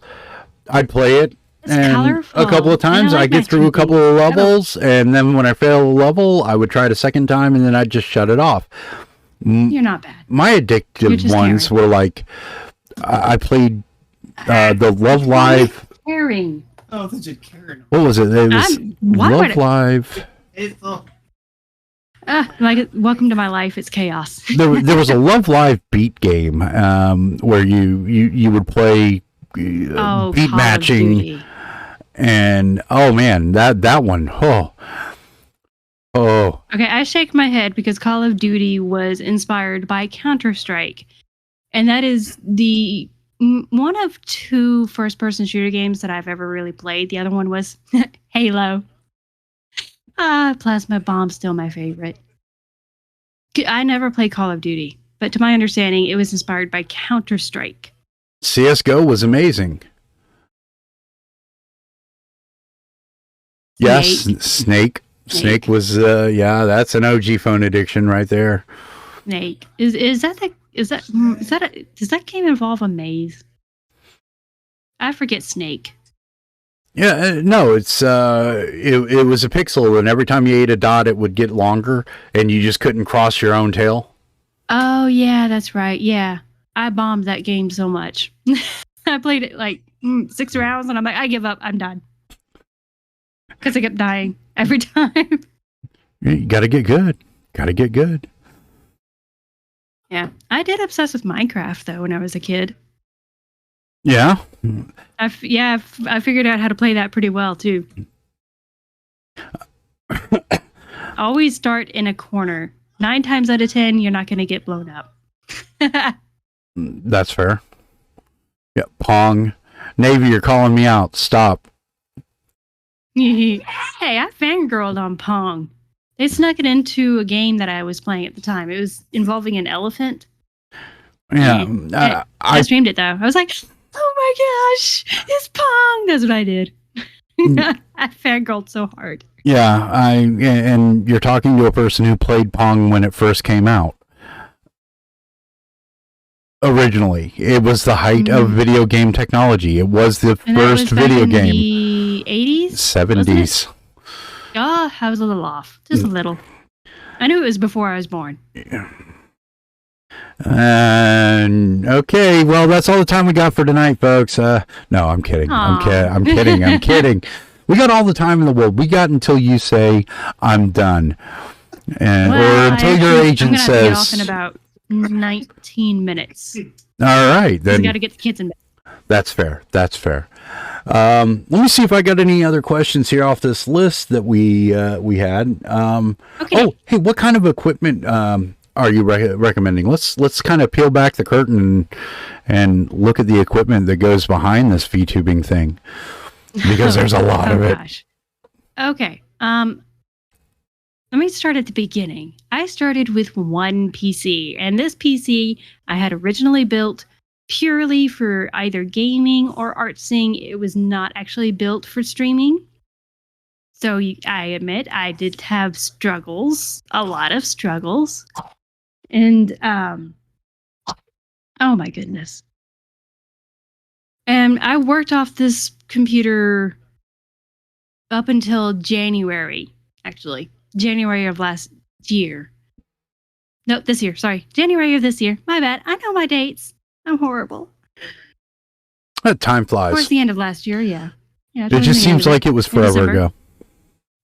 I'd play it, It's and colorful. a couple of times I I like get that through a couple TV. of levels, and then when I fail a level, I would try it a second time, and then I'd just shut it off. You're not bad. My You're addictive just ones were like, I played the Love Live. Caring. Oh, that's just Karen. What was it? It was Why would Love Live. It's like welcome to my life. It's chaos. There was a Love Live beat game where you would play beat Call of matching, Duty. and oh man, that one, oh. Okay, I shake my head because Call of Duty was inspired by Counter-Strike. And that is the one of two first-person shooter games that I've ever really played. The other one was Halo. Plasma Bomb's still my favorite. I never played Call of Duty, but to my understanding, it was inspired by Counter-Strike. CS:GO was amazing. Yes, Snake. Snake was that's an OG phone addiction right there. Snake. Does that game involve a maze? I forget Snake. Yeah, no, it's it was a pixel, and every time you ate a dot, it would get longer, and you just couldn't cross your own tail. Oh yeah, that's right. Yeah, I bombed that game so much. I played it like 6 rounds, and I'm like, I give up. I'm done because I kept dying every time. You got to get good. Got to get good. Yeah, I did obsess with Minecraft though when I was a kid. Yeah. I figured out how to play that pretty well too. Always start in a corner. 9 times out of 10, you're not going to get blown up. That's fair. Yeah, Pong. Navy, you're calling me out. Stop. Hey, I fangirled on Pong. They snuck it into a game that I was playing at the time. It was involving an elephant. Yeah. I streamed it though. I was like, oh my gosh, it's Pong. That's what I did. I fangirled so hard. Yeah, and you're talking to a person who played Pong when it first came out. Originally, it was the height of video game technology. It was the And that first was back video in game. the 80s? 70s. Oh, I was a little off. Just a little. I knew it was before I was born. And okay, well, that's all the time we got for tonight, folks. No, I'm kidding. I'm kidding. I'm kidding. We got all the time in the world. We got until you say I'm done, and or until your agent I'm gonna says. have to get off in about 19 minutes. All right, then. We got to get the kids in bed. That's fair. That's fair. Let me see if I got any other questions here off this list that we had. Okay. Oh, hey, what kind of equipment are you recommending? Let's kind of peel back the curtain and look at the equipment that goes behind this VTubing thing, because there's a lot of it. Gosh. Okay. Let me start at the beginning. I started with one PC, and this PC I had originally built purely for either gaming or artsing. It was not actually built for streaming. So I admit I did have struggles, a lot of struggles. And oh my goodness. And I worked off this computer up until January, actually. January of last year. No, this year. Sorry. January of this year. My bad. I know my dates. I'm horrible. Time flies. Towards the end of last year, yeah. It just seems like it was forever ago.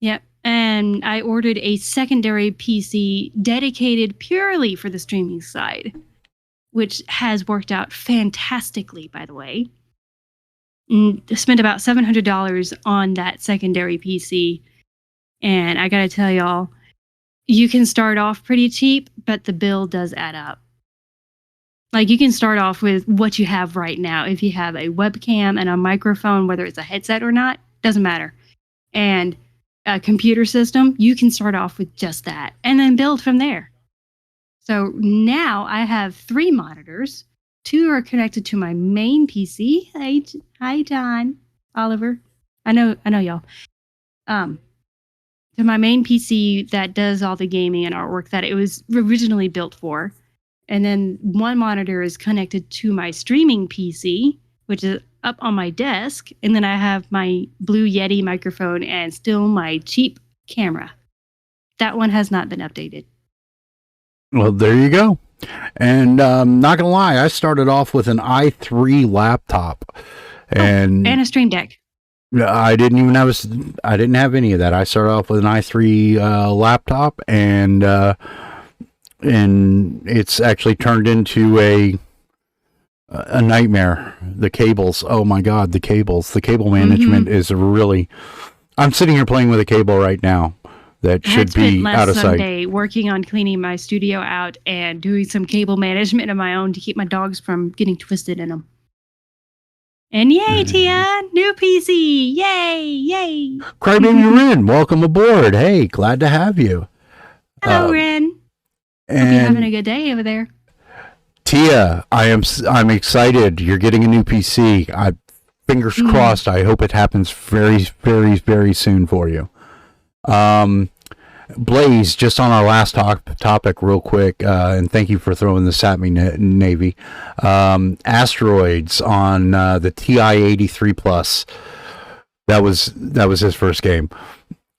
Yep. And I ordered a secondary PC dedicated purely for the streaming side, which has worked out fantastically, by the way. Spent about $700 on that secondary PC. And I got to tell y'all, you can start off pretty cheap, but the bill does add up. Like, you can start off with what you have right now. If you have a webcam and a microphone, whether it's a headset or not, doesn't matter. And a computer system, you can start off with just that and then build from there. So now I have 3 monitors. 2 are connected to my main PC. Hi, John, Oliver. I know y'all. To my main PC that does all the gaming and artwork that it was originally built for. And then 1 monitor is connected to my streaming PC, which is up on my desk. And then I have my Blue Yeti microphone and still my cheap camera. That one has not been updated. Well, there you go. And not gonna lie, I started off with an i3 laptop, and a Stream Deck. I didn't have any of that. I started off with an i3 laptop, and it's actually turned into a nightmare. The cables, oh my god, the cable management is really. I'm sitting here playing with a cable right now that should be out of sight. Sunday working on cleaning my studio out and doing some cable management of my own to keep my dogs from getting twisted in them. And yay, Tia! New PC! Yay! Crybaby Ren, welcome aboard. Hey, glad to have you. Hello, Ren. Hope you're having a good day over there. Tia, I'm excited. You're getting a new PC. Fingers crossed. I hope it happens very, very, very soon for you. Blaze, just on our last topic real quick, and thank you for throwing this at me, Navy. Asteroids on the TI-83 Plus. That was his first game.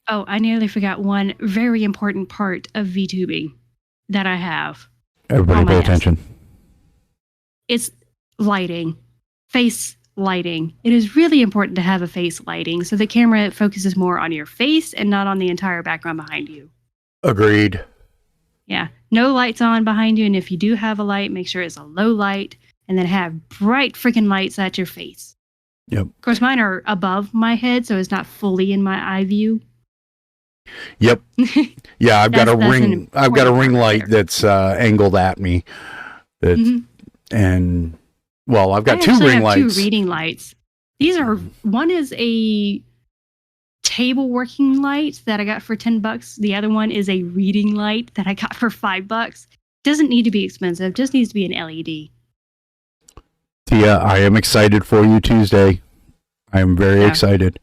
Oh, I nearly forgot one very important part of VTubing that I have. Everybody pay attention. It's lighting. Face lighting. It is really important to have a face lighting so the camera focuses more on your face and not on the entire background behind you. Agreed. Yeah. No lights on behind you, and if you do have a light, make sure it's a low light and then have bright freaking lights at your face. Yep. Of course, mine are above my head, so it's not fully in my eye view. Yep. Yeah, I've got a ring light that's angled at me. And well, I've got 2 ring lights. 2 reading lights. One is a table working light that I got for $10. The other one is a reading light that I got for $5. Doesn't need to be expensive, just needs to be an LED. Tia, I am excited for you Tuesday. I am very excited.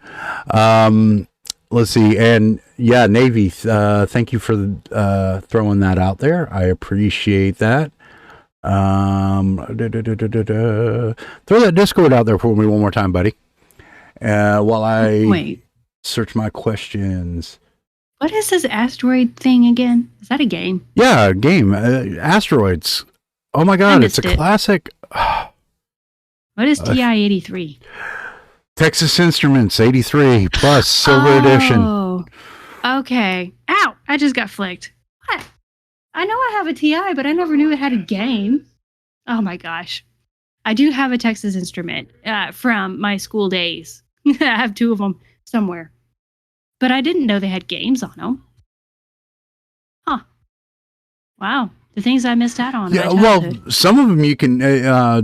let's see. And yeah, Navy, thank you for throwing that out there. I appreciate that. Throw that Discord out there for me one more time, buddy. While I Wait, search my questions. what is this asteroid thing again? Is that a game? Yeah, game. Asteroids. Oh my God, it's a missed it. classic. What is TI-83? Texas Instruments 83 plus Silver Edition. Oh, okay. Ow! I just got flicked. What? I know I have a TI, but I never knew it had a game. Oh my gosh. I do have a Texas Instrument from my school days. I have 2 of them somewhere. But I didn't know they had games on them. Huh. Wow. The things I missed out on. in Yeah, my well, childhood. some of them you can,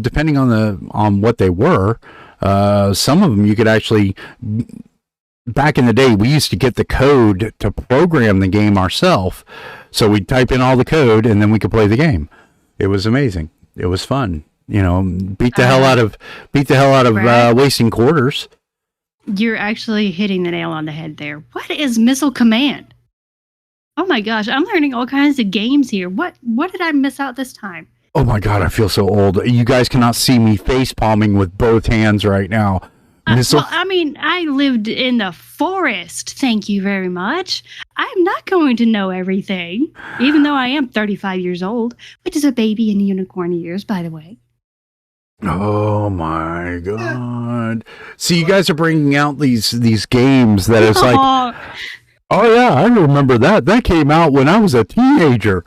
depending on what they were. Some of them you could actually. Back in the day, we used to get the code to program the game ourselves. So we'd type in all the code, and then we could play the game. It was amazing. It was fun. You know, beat the hell out of Right. wasting quarters. You're actually hitting the nail on the head there. What is Missile Command? Oh my gosh, I'm learning all kinds of games here. What did I miss out this time? Oh my God, I feel so old. You guys cannot see me face palming with both hands right now. Missile. Well, I mean, I lived in the forest. Thank you very much. I'm not going to know everything, even though I am 35 years old, which is a baby in unicorn years, by the way. Oh my God. See, you guys are bringing out these games that it's like, Oh, oh yeah, I remember that. That came out when I was a teenager.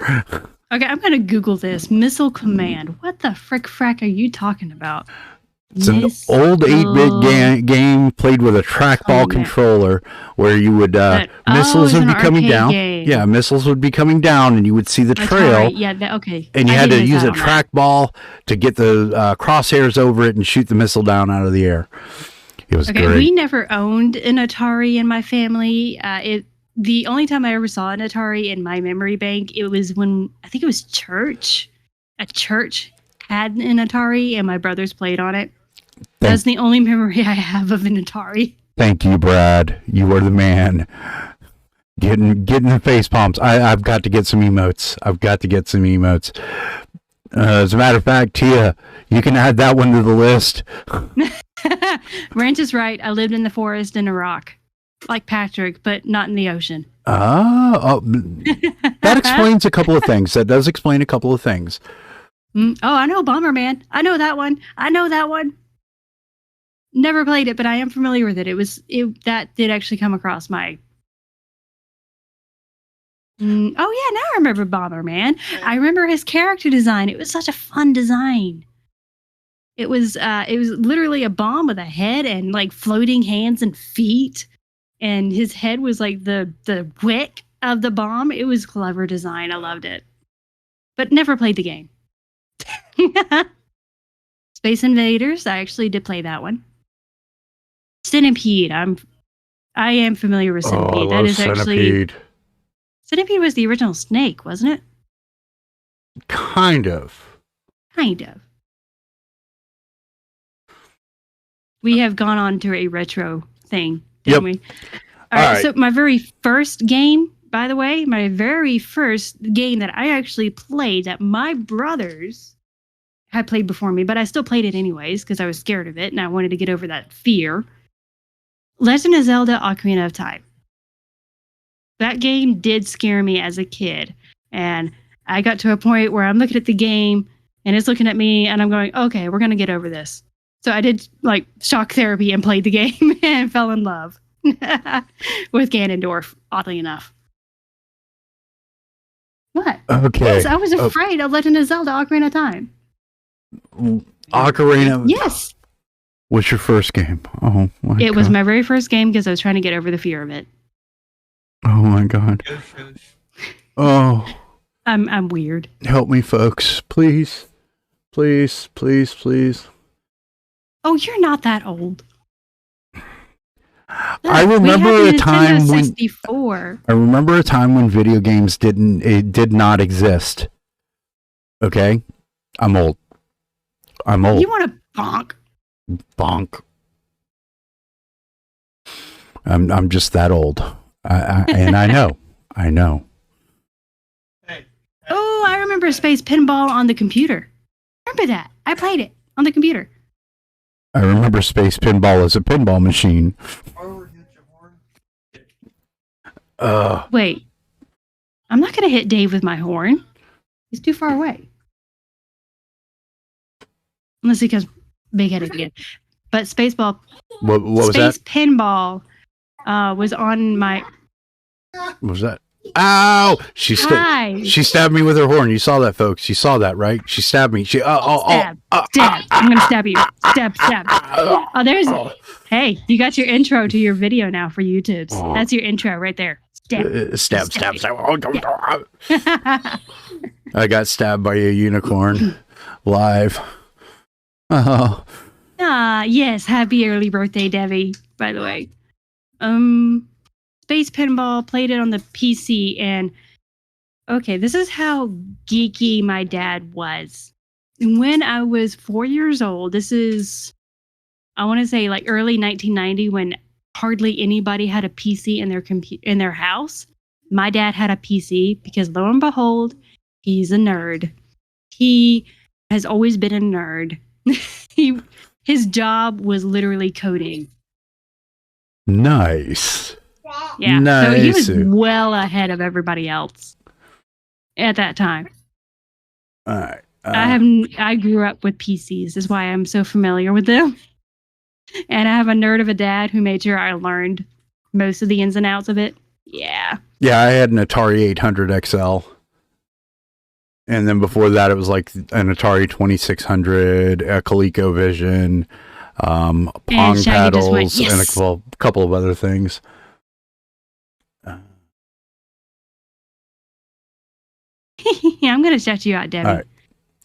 okay, I'm going to Google this. Missile Command. What the frack are you talking about? It's an old 8-bit game played with a trackball Command. controller where you would missiles it's would an be coming arcade down. game. Yeah, missiles would be coming down, and you would see the Atari, trail. Yeah, okay. And you I had did to miss use out a on that. trackball to get the crosshairs over it and shoot the missile down out of the air. It was Okay, great. we never owned an Atari in my family. The only time I ever saw an Atari in my memory bank, it was when I think it was church. A church had an Atari, and my brothers played on it. That's the only memory I have of an Atari. Thank you, Brad. You are the man. Getting the face palms. I've got to get some emotes. As a matter of fact, Tia, you can add that one to the list. Ranch is right. I lived in the forest in Iraq, like Patrick, but not in the ocean. That explains a couple of things. That does explain a couple of things. Oh, I know Bomberman. I know that one. Never played it, but I am familiar with it. That did actually come across my. Oh yeah, now I remember Bomberman. I remember his character design. It was such a fun design. It was literally a bomb with a head and like floating hands and feet, and his head was like the wick of the bomb. It was clever design. I loved it, but never played the game. Space Invaders. I actually did play that one. Centipede. I am familiar with Centipede. That is actually Centipede was the original snake, wasn't it? Kind of. Kind of. We have gone on to a retro thing, didn't we? All right. So my very first game, by the way, my very first game that I actually played that my brothers had played before me, but I still played it anyways because I was scared of it and I wanted to get over that fear. Legend of Zelda: Ocarina of Time. That game did scare me as a kid, and I got to a point where I'm looking at the game and it's looking at me and I'm going, okay, we're going to get over this. So I did like shock therapy and played the game and fell in love with Ganondorf, oddly enough. What? Okay. Yes, I was afraid of Legend of Zelda: Ocarina of Time. Ocarina. Yes. What's your first game? Oh my God. It was my very first game because I was trying to get over the fear of it. Oh my God. Oh. I'm weird. Help me, folks. Please. Please, please, please. Oh, you're not that old. I remember we had a the time Nintendo when 64. I remember a time when video games did not exist. Okay? I'm old. You want to bonk? Bonk. I'm just that old. And I know. Hey, Oh, I remember Space Pinball on the computer. Remember that? I played it on the computer. I remember Space Pinball as a pinball machine. forward, hit your horn. Wait, I'm not going to hit Dave with my horn. He's too far away. Unless he goes big-headed again. But Spaceball, What was Space that? Pinball was on my... What was that? Ow! She Hi! stabbed me with her horn. You saw that, folks. You saw that, right? She stabbed me. Stab. I'm going to stab you. Stab. Oh, there's... Hey, you got your intro to your video now for YouTube. That's your intro right there. Stab. Stab. I got stabbed by a unicorn live. Oh, Yes, happy early birthday, Debbie, by the way. Space Pinball, played it on the PC, and okay, this is how geeky my dad was. When I was 4 years old, this is, I want to say like early 1990, when hardly anybody had a PC in their house. My dad had a PC because lo and behold, he's a nerd. He has always been a nerd. His job was literally coding. nice. Yeah. Nice. So he was well ahead of everybody else at that time. All right. I grew up with PCs, is why I'm so familiar with them. And I have a nerd of a dad who made sure I learned most of the ins and outs of it. Yeah. Yeah, I had an Atari 800 XL. And then before that, it was like an Atari 2600, a ColecoVision, Pong Shaggy just went, paddles, and "Yes." a couple of other things. Yeah, I'm going to shout you out, Debbie. All right.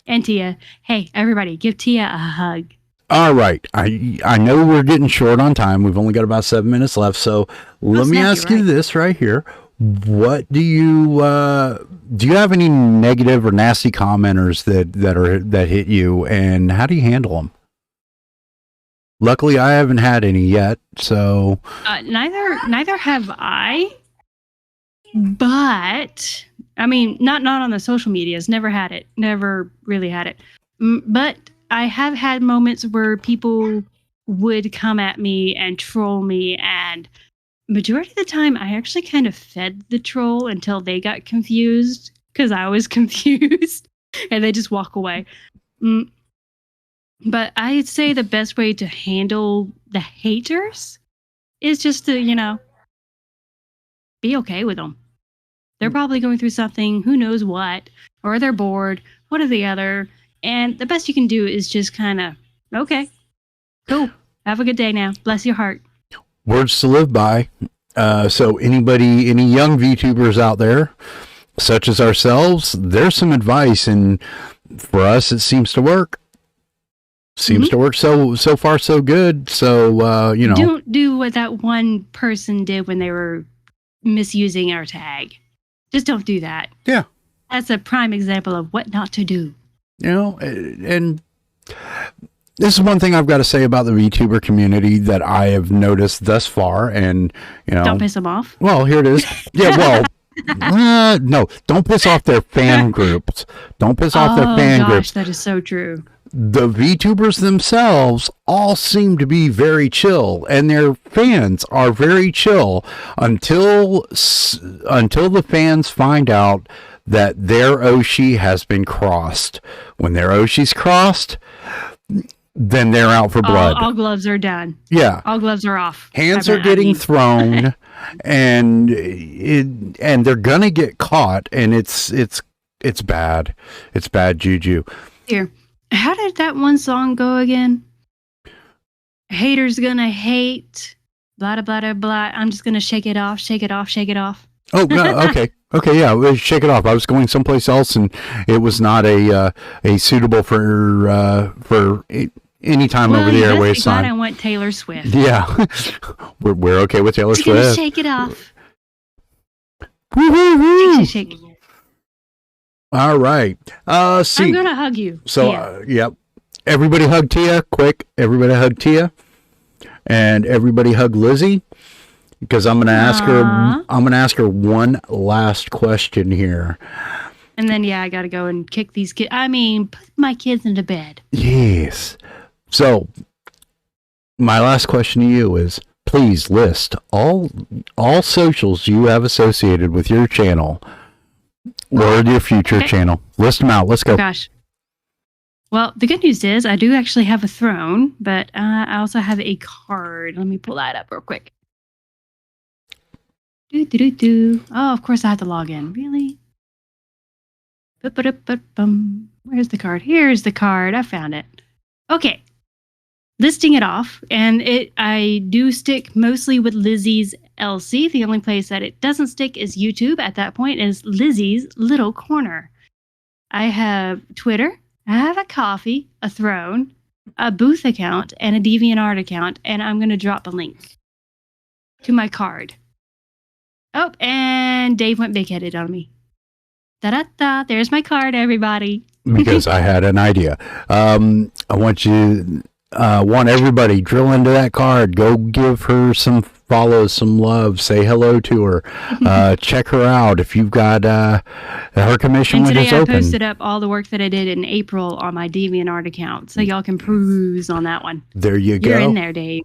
And Tia. Hey, everybody, give Tia a hug. All right. I know we're getting short on time. We've only got about 7 minutes left. So let me snap you, ask you right? this right here. What do you have any negative or nasty commenters that hit you, and how do you handle them? Luckily, I haven't had any yet. So Neither have I. But I mean, not on the social medias. Never had it. Never really had it. But I have had moments where people would come at me and troll me, and majority of the time, I actually kind of fed the troll until they got confused because I was confused, and they just walk away. But I'd say the best way to handle the haters is just to, be okay with them. They're probably going through something, who knows what, or they're bored, one or the other. And the best you can do is just kind of, okay, cool. Have a good day now. Bless your heart. words to live by. So any young VTubers out there, such as ourselves, there's some advice, and for us, it seems to work. Seems to work so far so good. So Don't do what that one person did when they were misusing our tag. Just don't do that. Yeah. That's a prime example of what not to do. And this is one thing I've got to say about the VTuber community that I have noticed thus far, and Don't piss them off. well, here it is. Yeah, well, no, don't piss off their fan groups. Don't piss off their fan groups. That is so true. The VTubers themselves all seem to be very chill, and their fans are very chill until the fans find out that their Oshi has been crossed. When their Oshi's crossed, then they're out for blood. All gloves are done. Yeah. All gloves are off. Hands are getting thrown, and they're gonna get caught, and it's bad. It's bad juju. Here, how did that one song go again? Haters gonna hate. Blah blah blah blah. I'm just gonna shake it off, shake it off, shake it off. Oh, no, okay, yeah. Well, shake it off. I was going someplace else, and it was not a suitable for any time over the airwaves Glad I sign. went Taylor Swift. Yeah, we're okay with Taylor Just gonna Swift. shake it off. Woo-hoo-hoo. Shake. All right. See. I'm gonna hug you. So, Yeah. yep. Everybody hug Tia, quick. Everybody hug Tia. And everybody hug Lizzie. because I'm going to ask her. Aw. I'm going to ask her one last question here. And then, yeah, I got to go and kick these kids. I mean, put my kids into bed. Yes. So, my last question to you is: please list all socials you have associated with your channel or your future Okay. channel. List them out. Let's go. Gosh. Well, the good news is I do actually have a throne, but I also have a card. Let me pull that up real quick. Oh, of course I have to log in. Really? Ba-ba-da-ba-bum. Where's the card? Here's the card. I found it. Okay. Listing it off, and I do stick mostly with Lizzie's LC. The only place that it doesn't stick is YouTube. At that point is Lizzie's Little Corner. I have Twitter. I have a coffee, a throne, a booth account, and a DeviantArt account, and I'm going to drop a link to my card. Oh, and Dave went big-headed on me. Da-da-da, there's my card, everybody. Because I had an idea. I want everybody drill into that card. Go give her some follows, some love. Say hello to her. Check her out if you've got her commission And when today it's I open. posted up all the work that I did in April on my DeviantArt account, so y'all can peruse on that one. There you go. You're in there, Dave.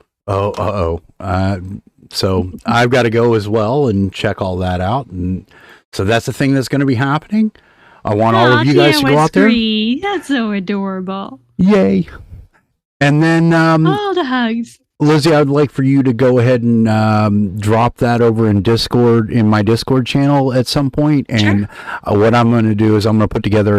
So I've got to go as well and check all that out. And so that's the thing that's going to be happening. I want all of you guys to go out there. That's so adorable. Yay. And then, All the hugs. Lizzie, I'd like for you to go ahead and drop that over in Discord, in my Discord channel at some point. And what I'm going to do is I'm going to put together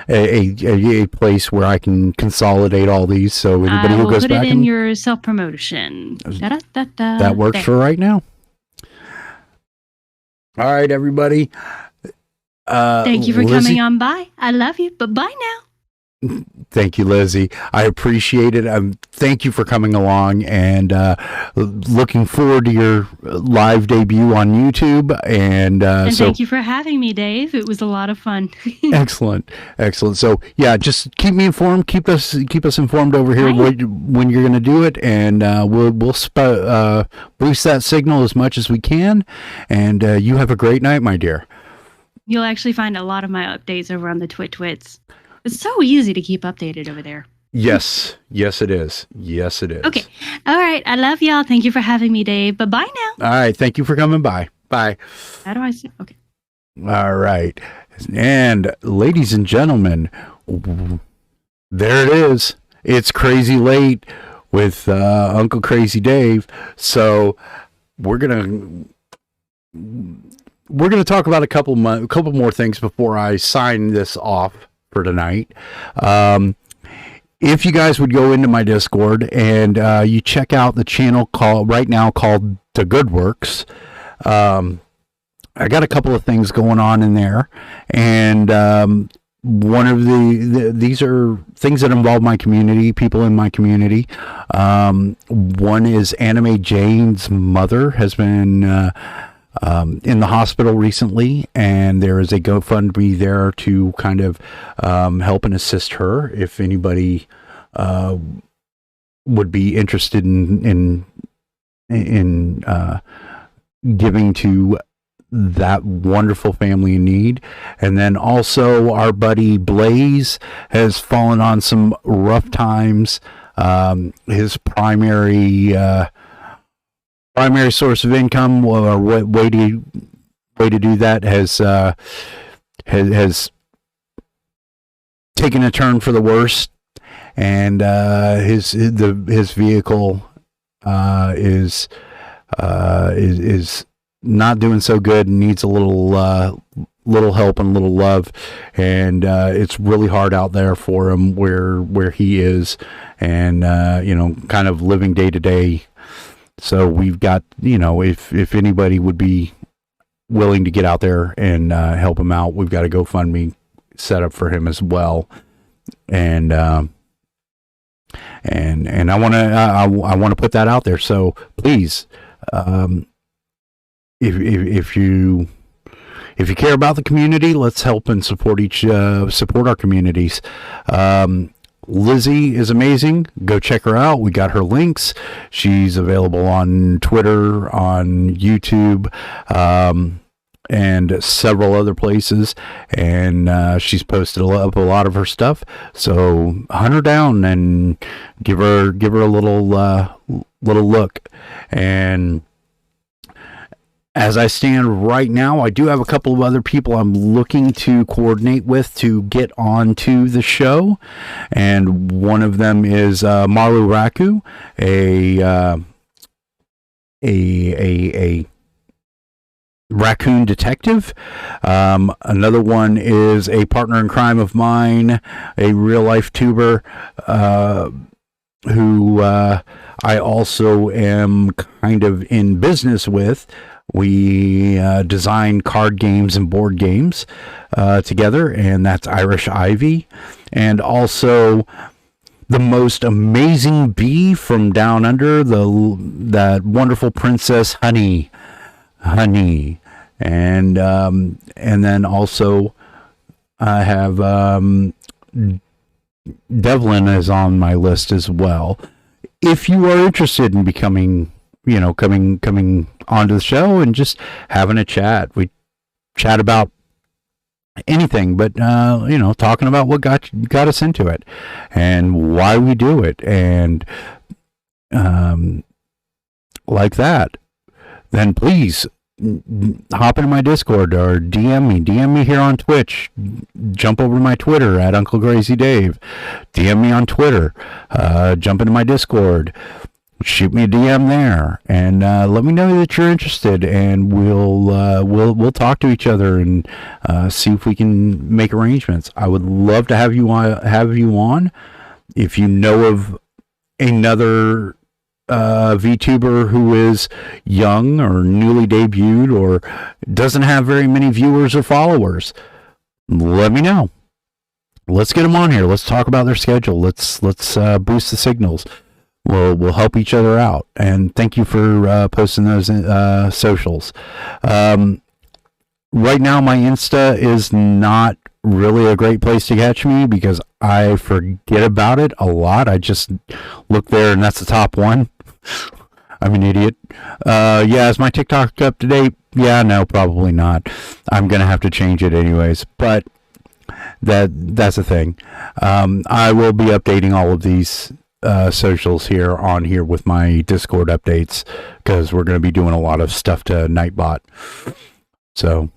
a place where I can consolidate all these. So anybody I who will goes put back it in and your self-promotion. Da-da-da-da. that works There. for right now. All right, everybody. Thank you for Lizzie, coming on by. I love you, but bye now. Thank you, Lizzie. I appreciate it. Thank you for coming along, and looking forward to your live debut on YouTube. And so, Thank you for having me, Dave. It was a lot of fun. excellent. So, yeah, just keep me informed. Keep us informed over here when you're going to do it, and we'll boost that signal as much as we can. And you have a great night, my dear. You'll actually find a lot of my updates over on the Twits. It's so easy to keep updated over there. Yes, it is. Okay. All right. I love y'all. Thank you for having me, Dave. Bye-bye now. All right. Thank you for coming by. Bye. How do I say? Okay. All right. And ladies and gentlemen, there it is. It's crazy late with Uncle Crazy Dave. So we're going to talk about a couple more things before I sign this off for tonight. If you guys would go into my Discord and you check out the channel called The Good Works, I got a couple of things going on in there, and one of these are things that involve my community, people in my community. One is Anime Jane's mother has been in the hospital recently, and there is a GoFundMe there to kind of help and assist her if anybody would be interested in giving to that wonderful family in need. And then also our buddy Blaze has fallen on some rough times. His primary source of income or way to do that has taken a turn for the worse, and his vehicle is not doing so good and needs a little help and a little love, and it's really hard out there for him where he is, and kind of living day to day. So we've got, if anybody would be willing to get out there and help him out, we've got a GoFundMe set up for him as well. And I want to put that out there. So please, if you care about the community, let's help and support our communities. Lizzie is amazing. Go check her out. We got her links. She's available on Twitter, on YouTube, and several other places. And she's posted up a lot of her stuff. So hunt her down and give her a little look. And as I stand right now, I do have a couple of other people I'm looking to coordinate with to get onto the show. And one of them is Maru Raku, a raccoon detective. Another one is a partner in crime of mine, a real life tuber, who I also am kind of in business with. We design card games and board games together, and that's Irish Ivy. And also the most amazing bee from down under, that wonderful princess Honey. And then also I have Devlin is on my list as well. If you are interested in becoming, coming onto the show and just having a chat, we chat about anything, but talking about what got us into it and why we do it, and like that, then please hop into my Discord or DM me here on Twitch. Jump over to my Twitter at Uncle Crazy Dave. DM me on Twitter. Jump into my Discord. Shoot me a DM there, and let me know that you're interested, and we'll talk to each other and see if we can make arrangements. I would love to have you on. If you know of another VTuber who is young or newly debuted or doesn't have very many viewers or followers, let me know. Let's get them on here. Let's talk about their schedule. Let's boost the signals. We'll help each other out. And thank you for posting those socials. Right now, my Insta is not really a great place to catch me because I forget about it a lot. I just look there and that's the top one. I'm an idiot. Is my TikTok up to date? Yeah, no, probably not. I'm gonna have to change it anyways. But that's the thing. I will be updating all of these socials here with my Discord updates because we're going to be doing a lot of stuff to Nightbot. So,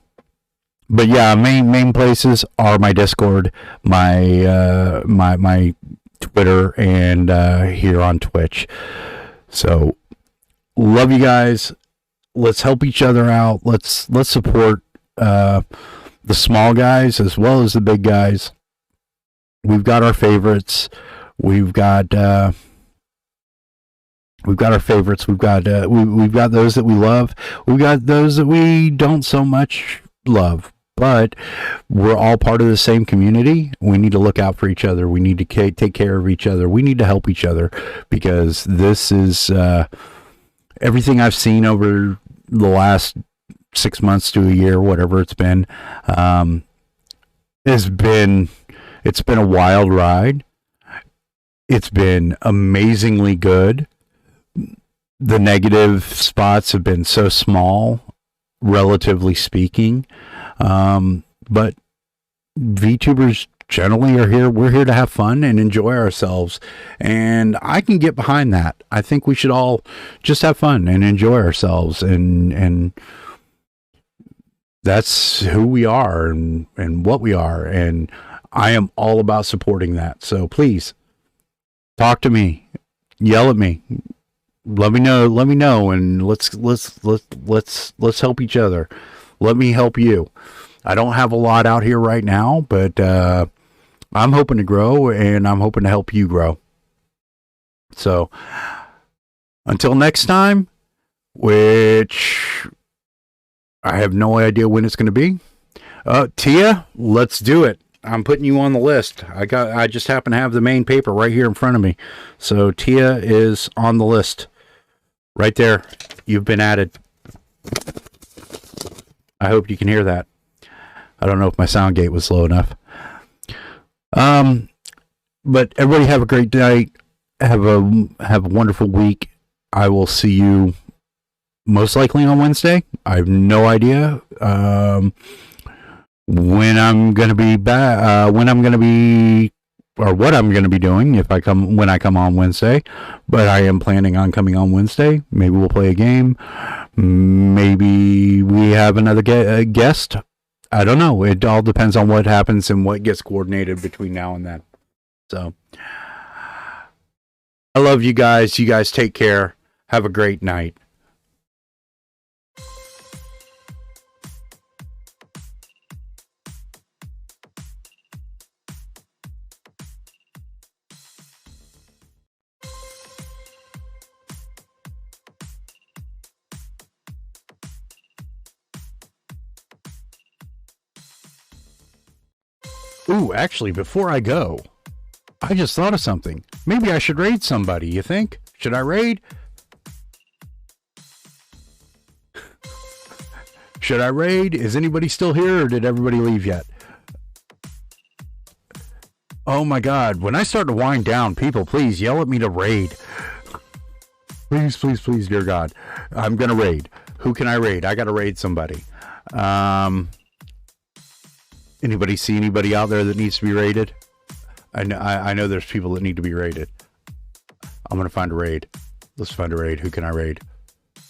but yeah, main places are my Discord, my my Twitter, and here on Twitch. So, love you guys. Let's help each other out. Let's support the small guys as well as the big guys. We've got our favorites. We've got our favorites. We've got those that we love. We've got those that we don't so much love. But we're all part of the same community. We need to look out for each other. We need to take care of each other. We need to help each other because this is everything I've seen over the last 6 months to a year, whatever it's been. It's been a wild ride. It's been amazingly good. The negative spots have been so small, relatively speaking. But VTubers generally are here. We're here to have fun and enjoy ourselves. And I can get behind that. I think we should all just have fun and enjoy ourselves. And that's who we are and what we are. And I am all about supporting that. So please talk to me, yell at me, let me know, and let's help each other. Let me help you. I don't have a lot out here right now, but I'm hoping to grow, and I'm hoping to help you grow. So until next time, which I have no idea when it's going to be. Tia, let's do it. I'm putting you on the list. I just happen to have the main paper right here in front of me. So Tia is on the list. Right there. You've been added. I hope you can hear that. I don't know if my sound gate was low enough. But everybody have a great night. Have a wonderful week. I will see you most likely on Wednesday. I have no idea when I'm gonna be back. When I'm gonna be, or what I'm gonna be doing when I come on Wednesday. But I am planning on coming on Wednesday. Maybe we'll play a game. Maybe we have another guest. I don't know. It all depends on what happens and what gets coordinated between now and then. So, I love you guys. You guys take care. Have a great night. Ooh, actually, before I go, I just thought of something. Maybe I should raid somebody, you think? Should I raid? Should I raid? Is anybody still here, or did everybody leave yet? Oh my god, when I start to wind down, people, please yell at me to raid. Please, please, please, dear God. I'm gonna raid. Who can I raid? I gotta raid somebody. Anybody see anybody out there that needs to be raided? I know there's people that need to be raided. I'm gonna find a raid. Let's find a raid. Who can I raid?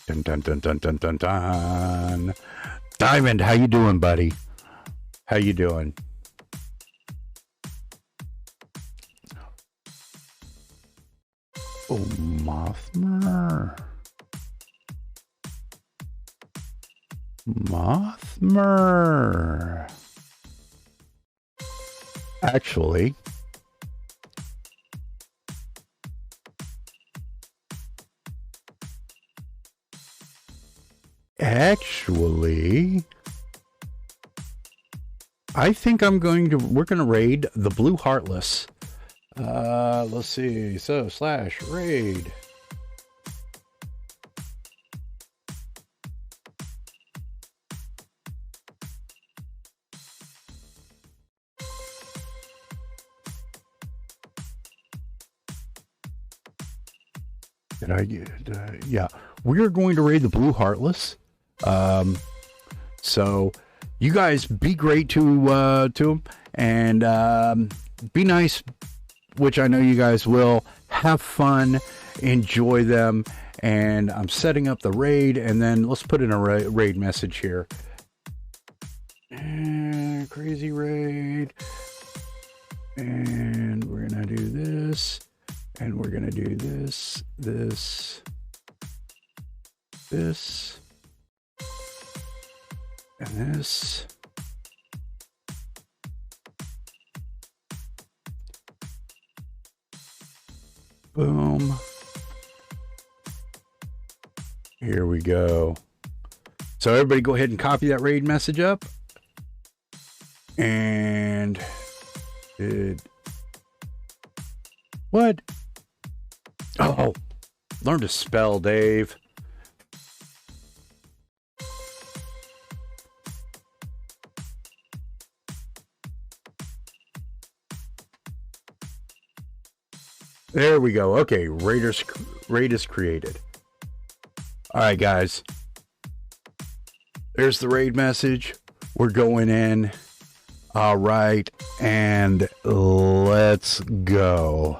Dun dun dun dun dun dun dun. Diamond, how you doing, buddy? How you doing? Oh, Mothmer. Mothmer. Actually, I think we're going to raid the Blue Heartless. Let's see. So, /raid. Yeah, we're going to raid the Blue Heartless. So you guys be great to them, and be nice, which I know you guys will. Have fun, enjoy them, and I'm setting up the raid, and then let's put in a raid message here. Crazy raid, and we're gonna do this. And we're going to do this, and this. Boom. Here we go. So everybody go ahead and copy that raid message up. And what? Oh, learn to spell, Dave. There we go. Okay, raid is created. All right, guys. There's the raid message. We're going in. All right, and let's go.